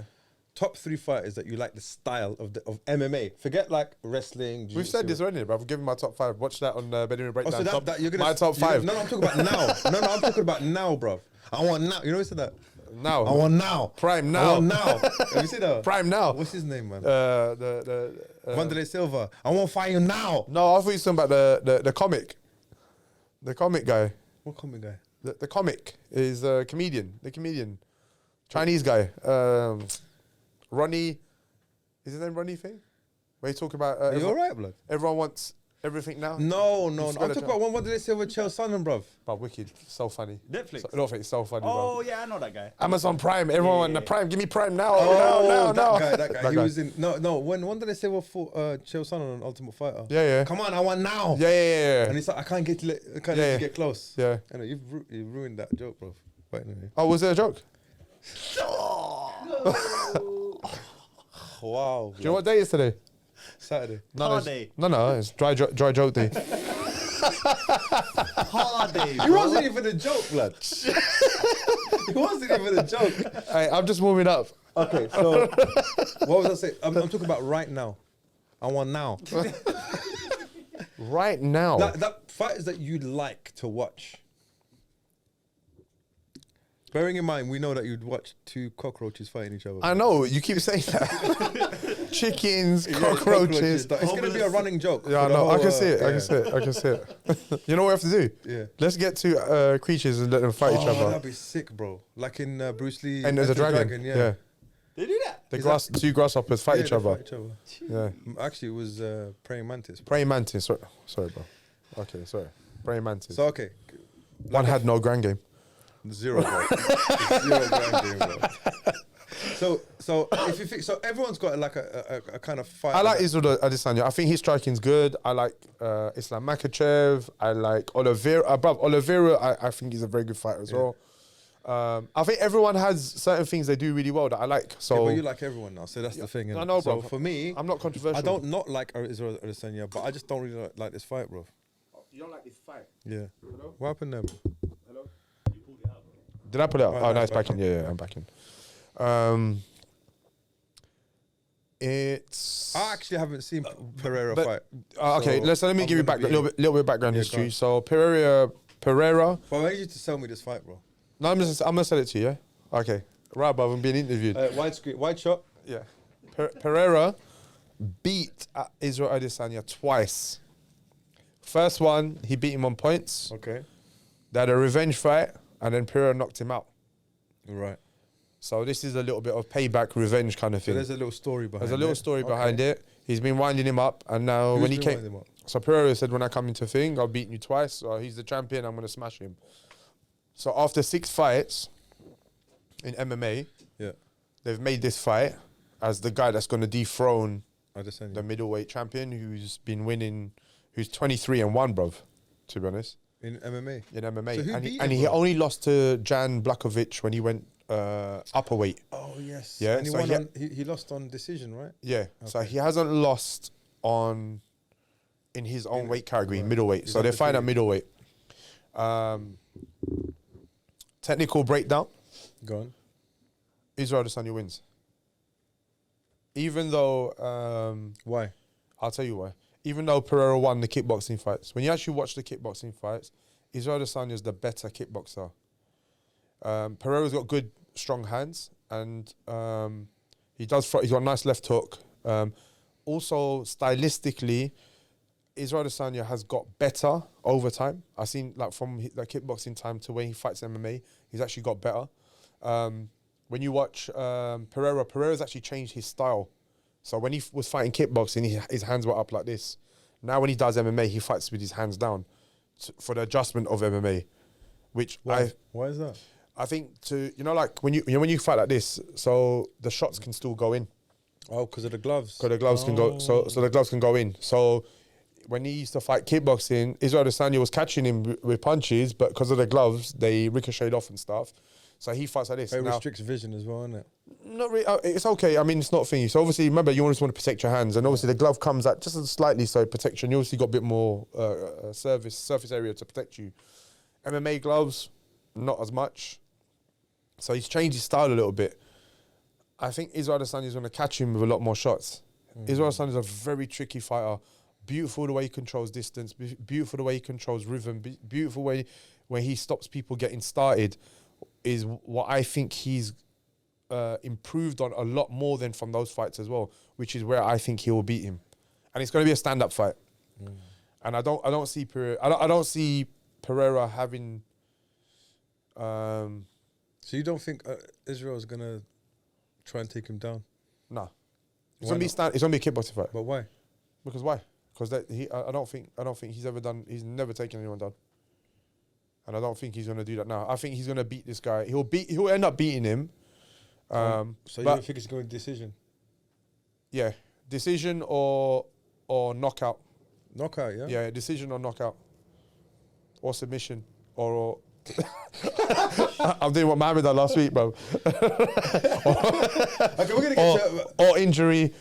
Top three fighters that you like the style of MMA. Forget like wrestling. We've said this already, bro. I've given my top 5. Watch that on Bedroom Breakdown. Oh, so you're gonna, my top 5. No, I'm talking about now. No, I'm talking about now, bro. I want now. You know who said that? Now. I want now. Prime I now. want now. Have you seen that? Prime now. What's his name, man? The Wanderlei Silva. I want to fight you now. No, I thought you were talking about the comic. The comic guy. What comic guy? The comic is a comedian. The comedian. Chinese guy. Ronnie. Is his name Ronnie thing? Where you talk about... Are you alright, blood? Everyone wants everything now. No. You've I'm got talking a about Wanderlei Silva, Chael Sonnen, bruv. Bro, wicked. So funny. Netflix. So, no, it's so funny, bro. Oh yeah, I know that guy. Amazon Prime. Everyone want the Prime. Give me Prime now. Oh, now. that guy. He was in... No. When Wanderlei Silva fought Chael Sonnen on Ultimate Fighter. Yeah. Come on, I want now. Yeah. And he's like, I can't get let Yeah. you get close. Yeah. I know, you've ruined that joke, bro. But anyway. Oh, was it a joke? Wow. Do you know what day is today? Saturday. Hard day. No, it's dry joke day. Hard day. It wasn't even a joke, blood. It wasn't even a joke. Hey, I'm just warming up. Okay, so what was I saying? I'm talking about right now. I want now. Right now. That fighters that you like to watch. Bearing in mind, we know that you'd watch 2 cockroaches fighting each other. I know, you keep saying that. Chickens, cockroaches. It's going to be a running joke. Yeah, for the no, I whole, can see it. yeah. I can see it. You know what we have to do? Yeah. Let's get 2 creatures and let them fight each Oh, other. that'd be sick, bro. Like in Bruce Lee. And there's a Enter the dragon. Yeah. They do that. The 2 grasshoppers fight Yeah, each they other. fight each other. Yeah. Actually, it was praying mantis. Praying mantis. Sorry, bro. Okay, sorry. Praying mantis. So, okay. One had no grand game. 0, bro. 0 grand game, bro. So if you think so, everyone's got like a kind of fight. I like Israel Adesanya. I think his striking's good. I like Islam Makhachev. I like Oliveira. Oliveira, I think he's a very good fighter as well. I think everyone has certain things they do really well that I like. So Yeah, but you like everyone now, so that's the thing. I innit? know, So bro. for me, I'm not controversial. I don't not like Israel Adesanya, but I just don't really like this fight, bro. You don't like this fight? Yeah. What happened there, bro? Did I pull it out? Right, Oh, right, no, it's back back in. Yeah, I'm back in. It's I actually haven't seen Periera but- fight. okay. So Let me I'm give you gonna a little bit of background Yeah, history. go on. So Periera. But I need you to sell me this fight, bro. No, I'm gonna sell it to you. Yeah. Okay. Right, bro. I'm being interviewed. Wide screen, wide shot. Yeah. Periera beat Israel Adesanya twice. First one, he beat him on points. Okay. They had a revenge fight, and then Periera knocked him out. Right. So this is a little bit of payback, revenge kind of So thing. there's a little story behind it. There's a little story behind it. He's been winding him up, and now Who's when he been came, winding him up? so Periera said, "When I come into thing, I'll beat you twice. So he's the champion. I'm gonna smash him." So after 6 fights in MMA, Yeah. they've made this fight as the guy that's gonna dethrone Adesanya. the middleweight champion, who's been winning, who's 23-1, bruv. To be honest, In MMA. in MMA, So who and beat he him, bro? only lost to Jan Blachowicz when he went upperweight. Oh yes. Yeah, And he so won he- he lost on decision, right? Yeah, so Okay. he hasn't lost in his own weight category, middleweight. He's So they're fighting at undefeated. middleweight. Technical breakdown: Go on. Israel Adesanya wins. Even though Why? I'll tell you why. Even though Periera won the kickboxing fights, when you actually watch the kickboxing fights, Israel Adesanya is the better kickboxer. Pereira's got good, strong hands, and he's got a nice left hook. Also, stylistically, Israel Adesanya has got better over time. I've seen from the kickboxing time to when he fights MMA, he's actually got better. When you watch Pereira's actually changed his style. So when he was fighting kickboxing, his hands were up like this. Now when he does MMA, he fights with his hands down. for the adjustment of MMA, which Why is that? I think like when you fight like this, so the shots can still go in. Oh, because of the gloves. Because the gloves can go, so the gloves can go in. So when he used to fight kickboxing, Israel Adesanya was catching him with punches, but because of the gloves, they ricocheted off and stuff. So he fights like this. It Now, restricts vision as well, isn't it? not really. It's okay. I mean, it's not thingy. So obviously, remember, you always want to protect your hands, and obviously the glove comes out just slightly, so it protects you. And you obviously got a bit more surface area to protect you. MMA gloves, not as much. So he's changed his style a little bit. I think Israel Adesanya is going to catch him with a lot more shots. Israel Adesanya is a very tricky fighter. Beautiful the way he controls distance. Beautiful the way he controls rhythm. Beautiful way when he stops people getting started. Is what I think he's improved on a lot more than from those fights as well, which is where I think he will beat him, and it's going to be a stand-up fight. And I don't see Periera. I don't see Periera having. So you don't think Israel is gonna try and take him down? No, it's Why gonna be not? it's gonna be a kickboxing fight. But why? Because why? Because I don't think he's ever done. He's never taken anyone down. And I don't think he's going to do that now. I think he's going to beat this guy. He'll end up beating him. So you don't think it's going decision? Yeah, decision or knockout. Knockout, yeah? Yeah, decision or knockout. Or submission. Or I'm doing what Mohammed done last week, bro. Okay, we're going to get or injury.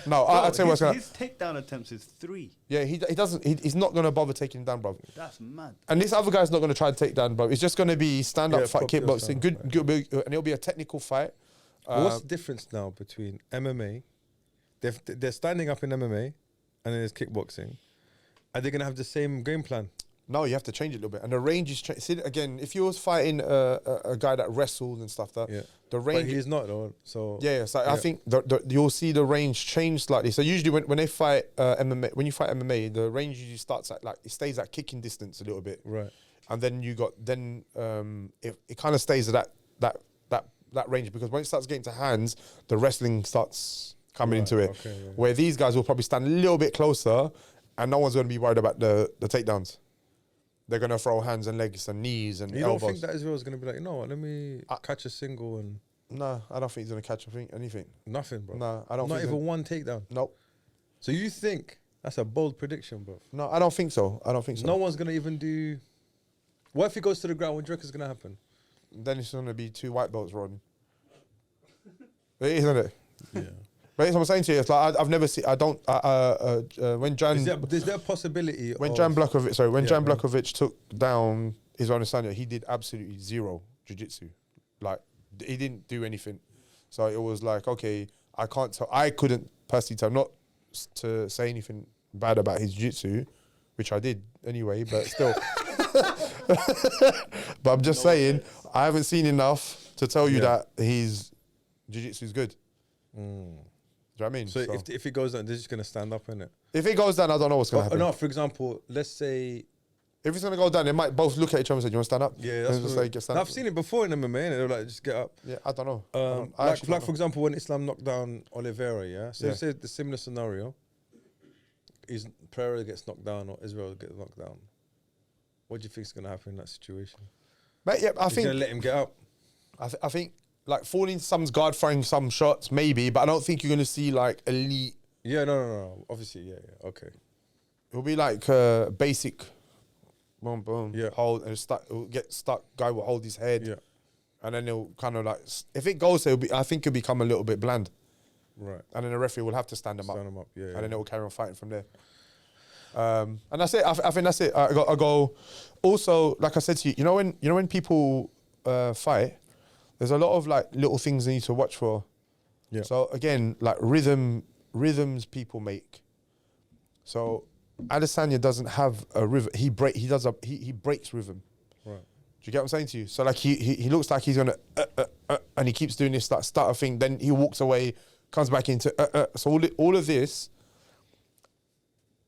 No, I'll tell you what's going to His takedown attempts is 3. Yeah, he doesn't. He's not going to bother taking him down, bro. That's mad. And this other guy's not going to try to take down, bro. It's just going to be stand-up fight, proper kickboxing. stand-up Good, and it'll be a technical fight. What's the difference now between MMA? They're standing up in MMA, and then there's kickboxing. Are they going to have the same game plan? No, you have to change it a little bit. And the range is changed. See, again, if you was fighting a guy that wrestled and stuff, the range... But he's not, though. So Yeah. So I think you'll see the range change slightly. So usually when they fight MMA, when you fight MMA, the range usually starts at, like, it stays at kicking distance a little bit. Right. And then it kind of stays at that range, because when it starts getting to hands, the wrestling starts coming into it. Okay, yeah. Where these guys will probably stand a little bit closer, and no one's going to be worried about the takedowns. They're going to throw hands and legs and knees and You elbows. don't think that Israel's going to be like, you know what, let me catch a single and... No, I don't think he's going to catch anything. Nothing, bro. No, I don't Not think even one takedown. Nope. So you think... That's a bold prediction, bro. No, I don't think so. No one's going to even do... What if he goes to the ground? What do you reckon is going to happen? Then it's going to be 2 white belts rolling. It is, isn't it? Yeah. But it's what I'm saying to you. It's like I've never seen. I don't. When Jan, Is there a possibility when of... Jan Blachowicz, sorry, when Jan go on. Blachowicz took down Islam Makhachev, he did absolutely zero jiu-jitsu. Like, he didn't do anything. So it was like, okay, I can't tell. I couldn't personally tell, not to say anything bad about his jiu-jitsu, which I did anyway, but still. But I'm just saying, I haven't seen enough to tell you that his jiu-jitsu is good. Do you know what I mean? So if it goes down, they're just going to stand up, innit? If it goes down, I don't know what's going to happen. No, for example, let's say... If it's going to go down, they might both look at each other and say, you want to stand up? Yeah, that's just what like, stand up. I've seen it before in MMA, and they're like, just get up. Yeah, I don't know. Like for example, when Islam knocked down Oliveira, yeah? So say the similar scenario, is Pereira gets knocked down or Israel gets knocked down. What do you think is going to happen in that situation? Mate, yeah, I He's going think to let him get up. I think like falling into someone's guard, throwing some shots, maybe, but I don't think you're going to see like elite. Yeah, no. Obviously, yeah. Okay. It'll be like basic, boom, boom, hold, and it'll get stuck. Guy will hold his head, and then it'll kind of like, if it goes, I think it'll become a little bit bland. Right. And then the referee will have to stand them up. Yeah. And then it will carry on fighting from there. And that's it. I think that's it. I go. Also, like I said to you, you know when people fight, there's a lot of like little things they need to watch for. Yeah. So again, like rhythms people make. So Adesanya doesn't have a rhythm. He breaks rhythm. Right. Do you get what I'm saying to you? So like he looks like he's gonna and he keeps doing this stutter thing. Then he walks away, comes back into So all of this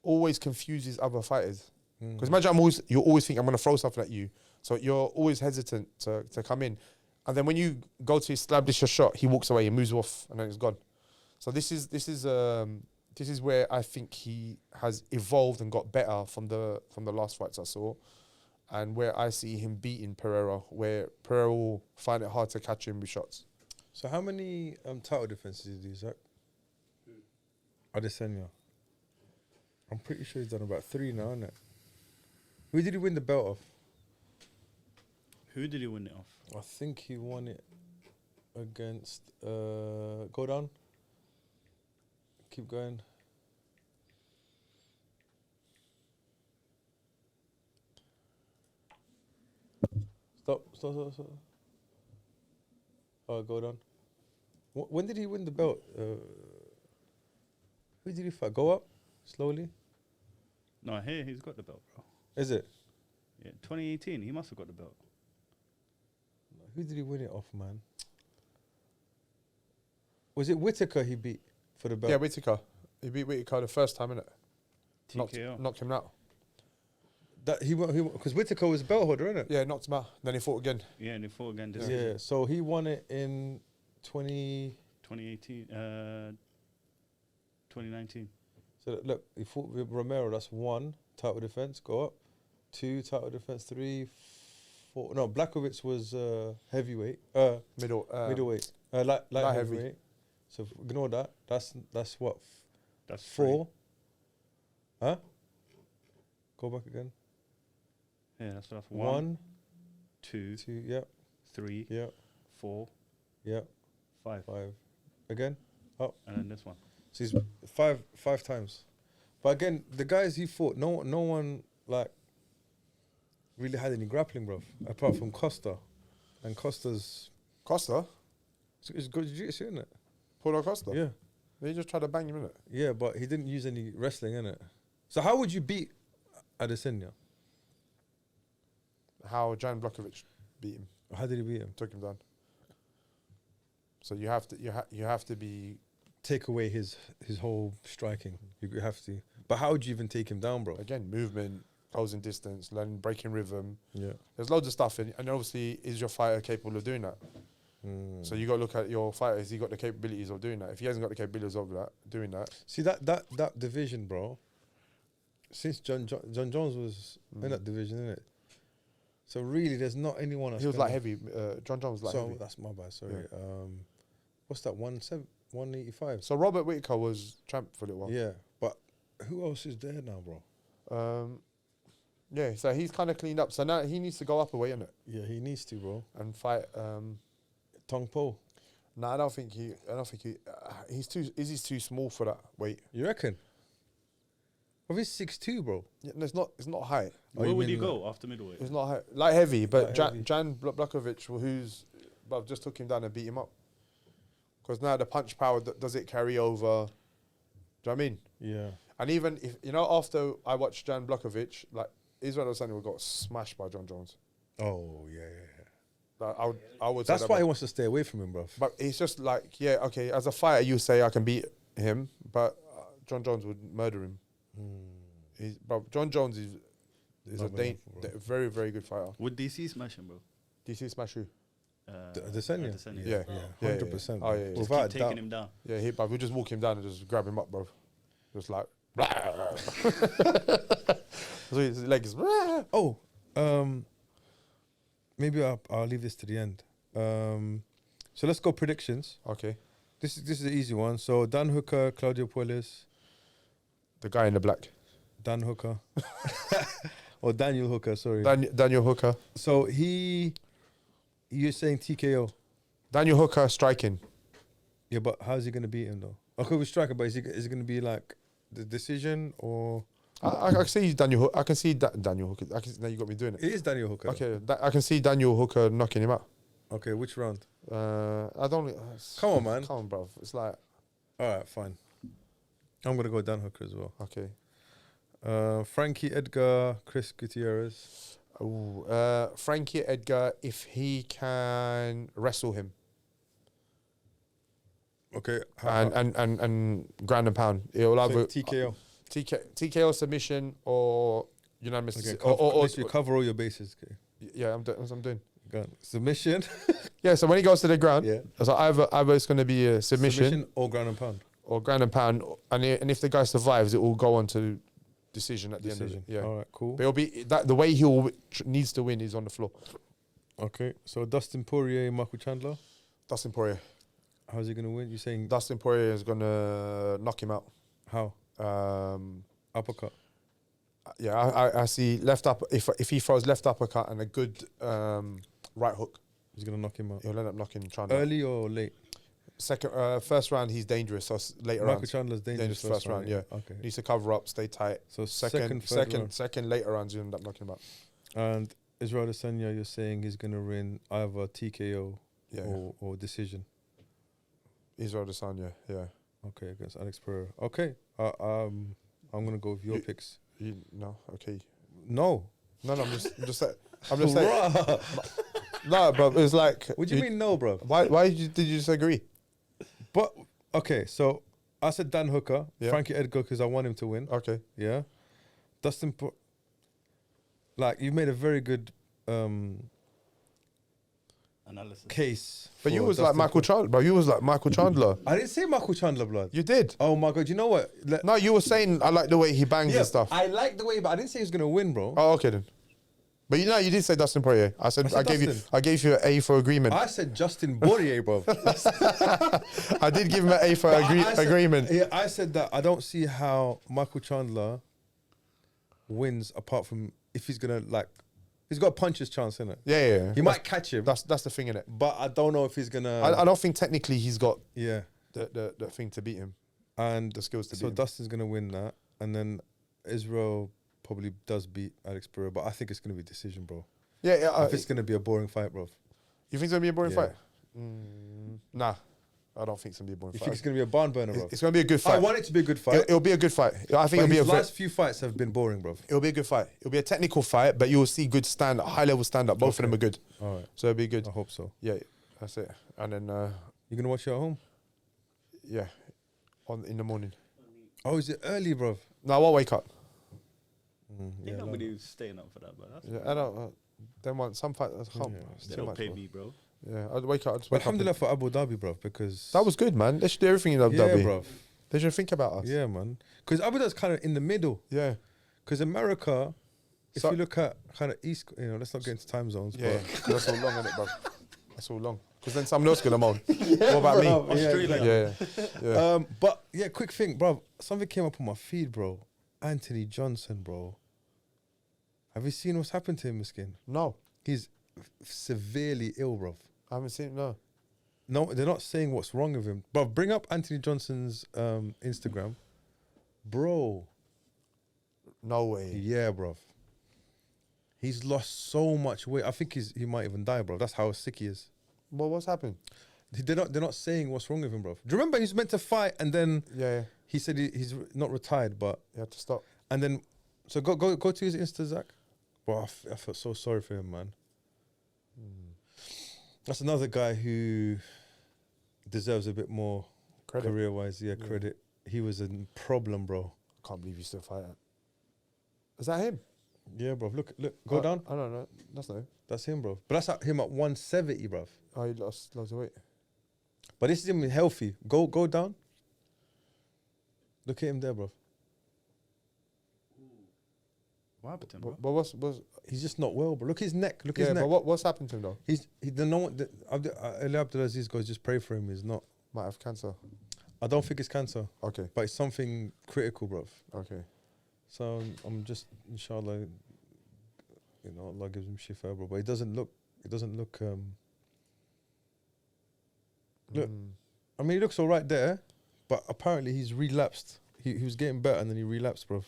always confuses other fighters. Because imagine you always think I'm going to throw something at you. So you're always hesitant to come in. And then when you go to establish a shot, he walks away, he moves off, and then it's gone. So this is this is where I think he has evolved and got better from the last fights I saw, and where I see him beating Periera, where Periera will find it hard to catch him with shots. So how many title defenses did he do, Zach? Adesanya. I'm pretty sure he's done about 3 now, isn't it? Who did he win the belt off? Who did he win it off? I think he won it against go down. Keep going. Stop. Oh, go down. When did he win the belt? Who did he fight? Go up slowly. No, here he's got the belt, bro. Is it? Yeah, 2018. He must have got the belt. Who did he win it off, man? Was it Whittaker he beat for the belt? Yeah, Whittaker. He beat Whittaker the first time, innit? TKO. Knocked him out. That he won because Whittaker was belt holder, innit? Yeah, knocked him out. Then he fought again. Yeah, and he fought again this Yeah. season. So he won it in 2018. 2019. So look, he fought with Romero. That's 1 title defense. Go up. 2 title defense. 3, 4. No, Blachowicz was heavyweight. Middleweight. Light Light heavyweight. heavy. So ignore that. That's what. That's 4. Huh? Go back again. Yeah, that's enough. 1, 2, 2. Yep. 3, Yep. 4, Yep. 5. 5. Again. Up. And then this one. So he's five times. But again, the guys he fought, no one like really had any grappling, bro. Apart from Costa, and Costa's Costa? it's good jiu-jitsu, isn't it? Paulo Costa? Yeah, They just tried to bang him, innit? yeah, but he didn't use any wrestling, innit? So how would you beat Adesanya? How Jan Blachowicz beat him, How did he beat him? took him down. So you have to be. Take away his whole striking. You have to. But how would you even take him down, bro? Again, movement, closing distance, learning, breaking rhythm. Yeah. There's loads of stuff, and obviously, is your fighter capable of doing that? So you got to look at your fighter. Has he got the capabilities of doing that? If he hasn't got the capabilities of doing that. See that division, bro. Since John Jones was in that division, innit? So really, there's not anyone else. He was like heavy. John Jones was like So heavy. that's my bad. Sorry. Yeah. What's that? 185. So Robert Whittaker was champ for a little while. Yeah, but who else is there now, bro? Yeah, so he's kind of cleaned up. So now he needs to go up a weight, innit? Yeah, he needs to, bro. And fight. Tong Po. No, I don't think he. He's too. He's too small for that weight. You reckon? Well, he's 6'2", bro. Yeah, no, it's not. It's not height. Oh, Where you would he mean go after middleweight? It's not height. Light heavy, but Light heavy. Jan Blachowicz, who's, but just took him down and beat him up. Because now the punch power does it carry over? Do you know what I mean? Yeah. And even if after I watched Jan Blachowicz, like Israel Adesanya got smashed by John Jones. Oh yeah. Like, I would. Say That's that why he about- wants to stay away from him, bro. But it's just like, yeah, okay. As a fighter, you say I can beat him, but John Jones would murder him. But John Jones is Not enough, bro. very, very good fighter. Would DC smash him, bro? DC smash who? Adesanya. Adesanya. Yeah. Yeah. 100%. Oh, yeah, yeah. Just Without keep taking doubt. him down. Yeah, but we just walk him down and just grab him up, bro. Just like, so his legs. Oh, maybe I'll leave this to the end. So let's go predictions. Okay, This is an easy one. So Dan Hooker, Claudio Puelles, the guy in the black, Dan Hooker, or Daniel Hooker. Sorry. Daniel Hooker. So you're saying TKO? Daniel Hooker striking. Yeah, but how's he gonna beat him though? Okay, we striker, but is it gonna be like the decision or? I can see Daniel. I can see Daniel Hooker. Now you got me doing it. It is Daniel Hooker. Okay, I can see Daniel Hooker knocking him out. Okay, which round? I don't. Come on, man. Come on, bro. It's like All right, fine. I'm gonna go Dan Hooker as well. okay. Frankie Edgar, Chris Gutierrez. Ooh, Frankie Edgar, if he can wrestle him Okay. and ground and pound, it'll So either TKO. TKO submission or unanimous. Okay, or cover all your bases. Okay. yeah, I'm doing. That's what I'm doing. Go on. Submission. Yeah, so when he goes to the ground, Yeah. so either it's going to be a submission, or ground and pound. or ground and pound, and if the guy survives, it will go on to decision at the end of it. Yeah. All right, cool. But it'll be that the way needs to win is on the floor. Okay, so Dustin Poirier, Michael Chandler. Dustin Poirier. How's he gonna win? You saying Dustin Poirier is gonna knock him out. how? Uppercut. Yeah, I see left up. If he throws left uppercut and a good right hook, He's gonna knock him out. he'll end up knocking Chandler. Early or late? First round he's dangerous. So later Michael rounds, Chandler's dangerous first round. Yeah, Okay. needs to cover up, stay tight. So third round. Second later rounds you end up knocking him out. And Israel Adesanya, you're saying he's gonna win either TKO Yeah, or decision. Israel Adesanya. Yeah, Okay, against Alex Pereira. Okay. I'm gonna go with your You- picks. no, okay, No. no. I'm just saying. No, bro. It's like. What do you mean no, bro? Why did you disagree? But okay, so I said Dan Hooker, Yeah. Frankie Edgar, because I want him to win. Okay. Yeah. Dustin, like you made a very good Analysis. case. But you for was like Dustin Michael Chandler. Bro, you was like Michael Chandler. I didn't say Michael Chandler, blood. You did. Oh my god, you know what? No, you were saying I like the way he bangs and stuff. I like the way, but I didn't say he was gonna win, bro. Oh, okay then. But you know, you did say Dustin Poirier. I said I said I gave you an A for agreement. I said Justin Poirier, bro. I did give him an A for I said- agreement. Yeah, I said that I don't see how Michael Chandler wins apart from if he's gonna like, he's got a puncher's chance in it. Yeah. He might catch him, That's the thing in it. but I don't know if he's gonna. I don't think technically he's got Yeah, the thing to beat him. and The skills to so beat him. Dustin's gonna win that, and then Israel probably does beat Alex Pereira, but I think it's gonna be decision, bro. Yeah. I think it's gonna be a boring fight, bro. You think it's gonna be a boring Yeah. fight? Nah, I don't think it's gonna be a boring You fight. think it's gonna be a barn burner, bro? It's gonna be a good I fight. want it to be a good fight. It'll be a good fight. I think But it'll be his a last few fights have been boring, bro. it'll be a good fight. It'll be a technical fight, but you'll see good high level stand up. Both of them are good, All right, so it'll be good. I hope so. Yeah, that's it. And then You gonna watch it at home? yeah, in the morning. Oh, is it early, bro? No, I won't wake up. Ain't nobody staying up for that, but that's Yeah, I don't. Then want some fight. That's Yeah. it's they too don't much. pay Bro. me, bro. Yeah, I'd wake up. I'd just But wake up. alhamdulillah for Abu Dhabi, bro, because That was good, man. They should do everything in Abu yeah, Dhabi. bro. They should think about us. Yeah, man. Because Abu Dhabi's kind of in the middle. Yeah. Because America, if So- you look at kind of East, let's not get into time zones. Yeah. But 'Cause that's all long, isn't it, bro? That's all long. Because then someone else gonna moan. What about me? Australia. Yeah. But yeah, quick thing, bro. Something came up on my feed, bro. Anthony Johnson, bro. Have you seen what's happened to him, Miskin? No, He's severely ill, bro. I haven't seen. No. No, they're not saying what's wrong with him. But bring up Anthony Johnson's Instagram. Bro. No way. Yeah, bro. He's lost so much weight. I think he might even die, bro. That's how sick he is. Well, what's happened? They're not saying what's wrong with him, bro. Do you remember he's meant to fight and then Yeah. he said he's not retired, but You had to stop. and then so go to his Insta, Zach. Bro, I felt so sorry for him, man. That's another guy who deserves a bit more Credit. career-wise. Yeah, credit. He was a problem, bro. Can't believe you still fight that. Is that him? Yeah, bro. Look, go down. I don't know. That's no. That's him, bro. But that's at him at 170, bro. Oh, he lost loads of weight. But this is him healthy. Go down. Look at him there, bro. What happened to him, bro? But what's He's just not well, bro. Look at his neck. Look at yeah? his neck. But what's happened to him though? No one. Ali Abdulaziz goes, just pray for him. He's not. Might have cancer. I don't think it's cancer, Okay. but it's something critical, bro. Okay. So I'm just, inshallah, Allah gives him shifa, bro. But it doesn't look. Look. I mean, he looks all right there, but apparently he's relapsed. He was getting better and then he relapsed, bro.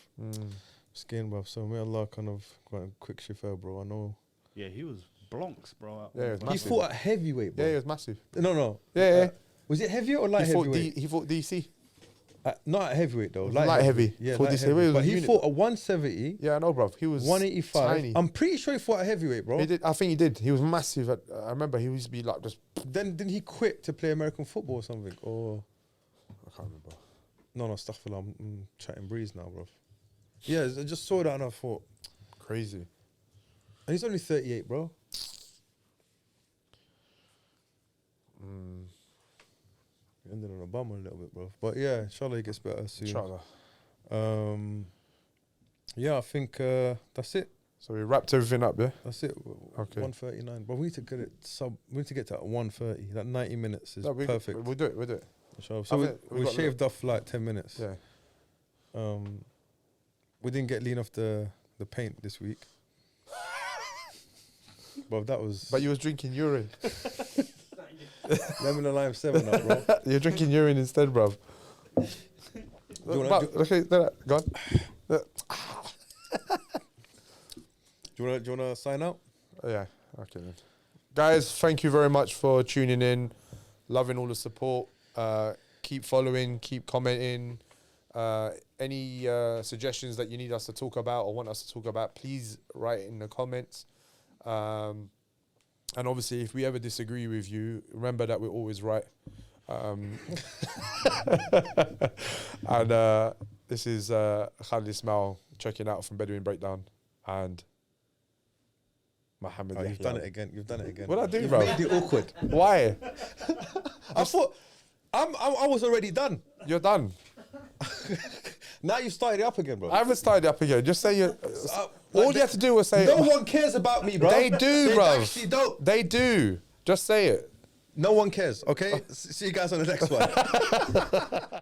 Skin, bro. So may Allah kind of grant a quick shifa, bro. I know. Yeah, he was blonks, bro. Yeah, it was He massive. fought at heavyweight, bro. Yeah, it was massive. No. Yeah. Was it heavy or light He fought, heavyweight? he fought DC. Not at heavyweight though. Light heavy. Yeah, Fought light DC. heavy. It was But he unit. fought at 170, Yeah, I know, bro. He was 185. tiny. I'm pretty sure he fought at heavyweight, bro. He did. I think he did. He was massive. I remember he used to be like just. Then didn't he quit to play American football or something? Or I can't remember. no, stuff for I'm chatting breeze now, bro. Yeah, I just saw that and I thought, Crazy. and he's only 38, bro. Ended on a bummer a little bit, bro. But yeah, inshallah he gets better soon. Inshallah. Yeah, I think that's it. So we wrapped everything up, yeah? That's it. Okay. 1:39. But we need to get it we need to get to 1:30. That 90 minutes is No, perfect. We'll do it. We'll do it. So I think we got shaved off like 10 minutes. Yeah. We didn't get lean off the paint this week. But that was. But you was drinking urine. Lemon and lime 7 up, bro. You're drinking urine instead, bruv. Okay, go on. Do you wanna sign out? Yeah, okay then. Guys, thank you very much for tuning in. Loving all the support. Keep following, keep commenting. Any suggestions that you need us to talk about or want us to talk about, please write it in the comments. And obviously, if we ever disagree with you, remember that we're always right. And this is Khalid Ismail checking out from Bedouin Breakdown and Mohammed. Oh, you've done it again. You've done it again. What I do, You've bro? made it awkward. Why? I thought I was already done. You're done. Now you started it up again, bro. I haven't started up again. Just say you. All you have to do was say. No one cares about me, bro. They do, They bro. actually don't. They do. Just say it. No one cares. Okay. See you guys on the next one.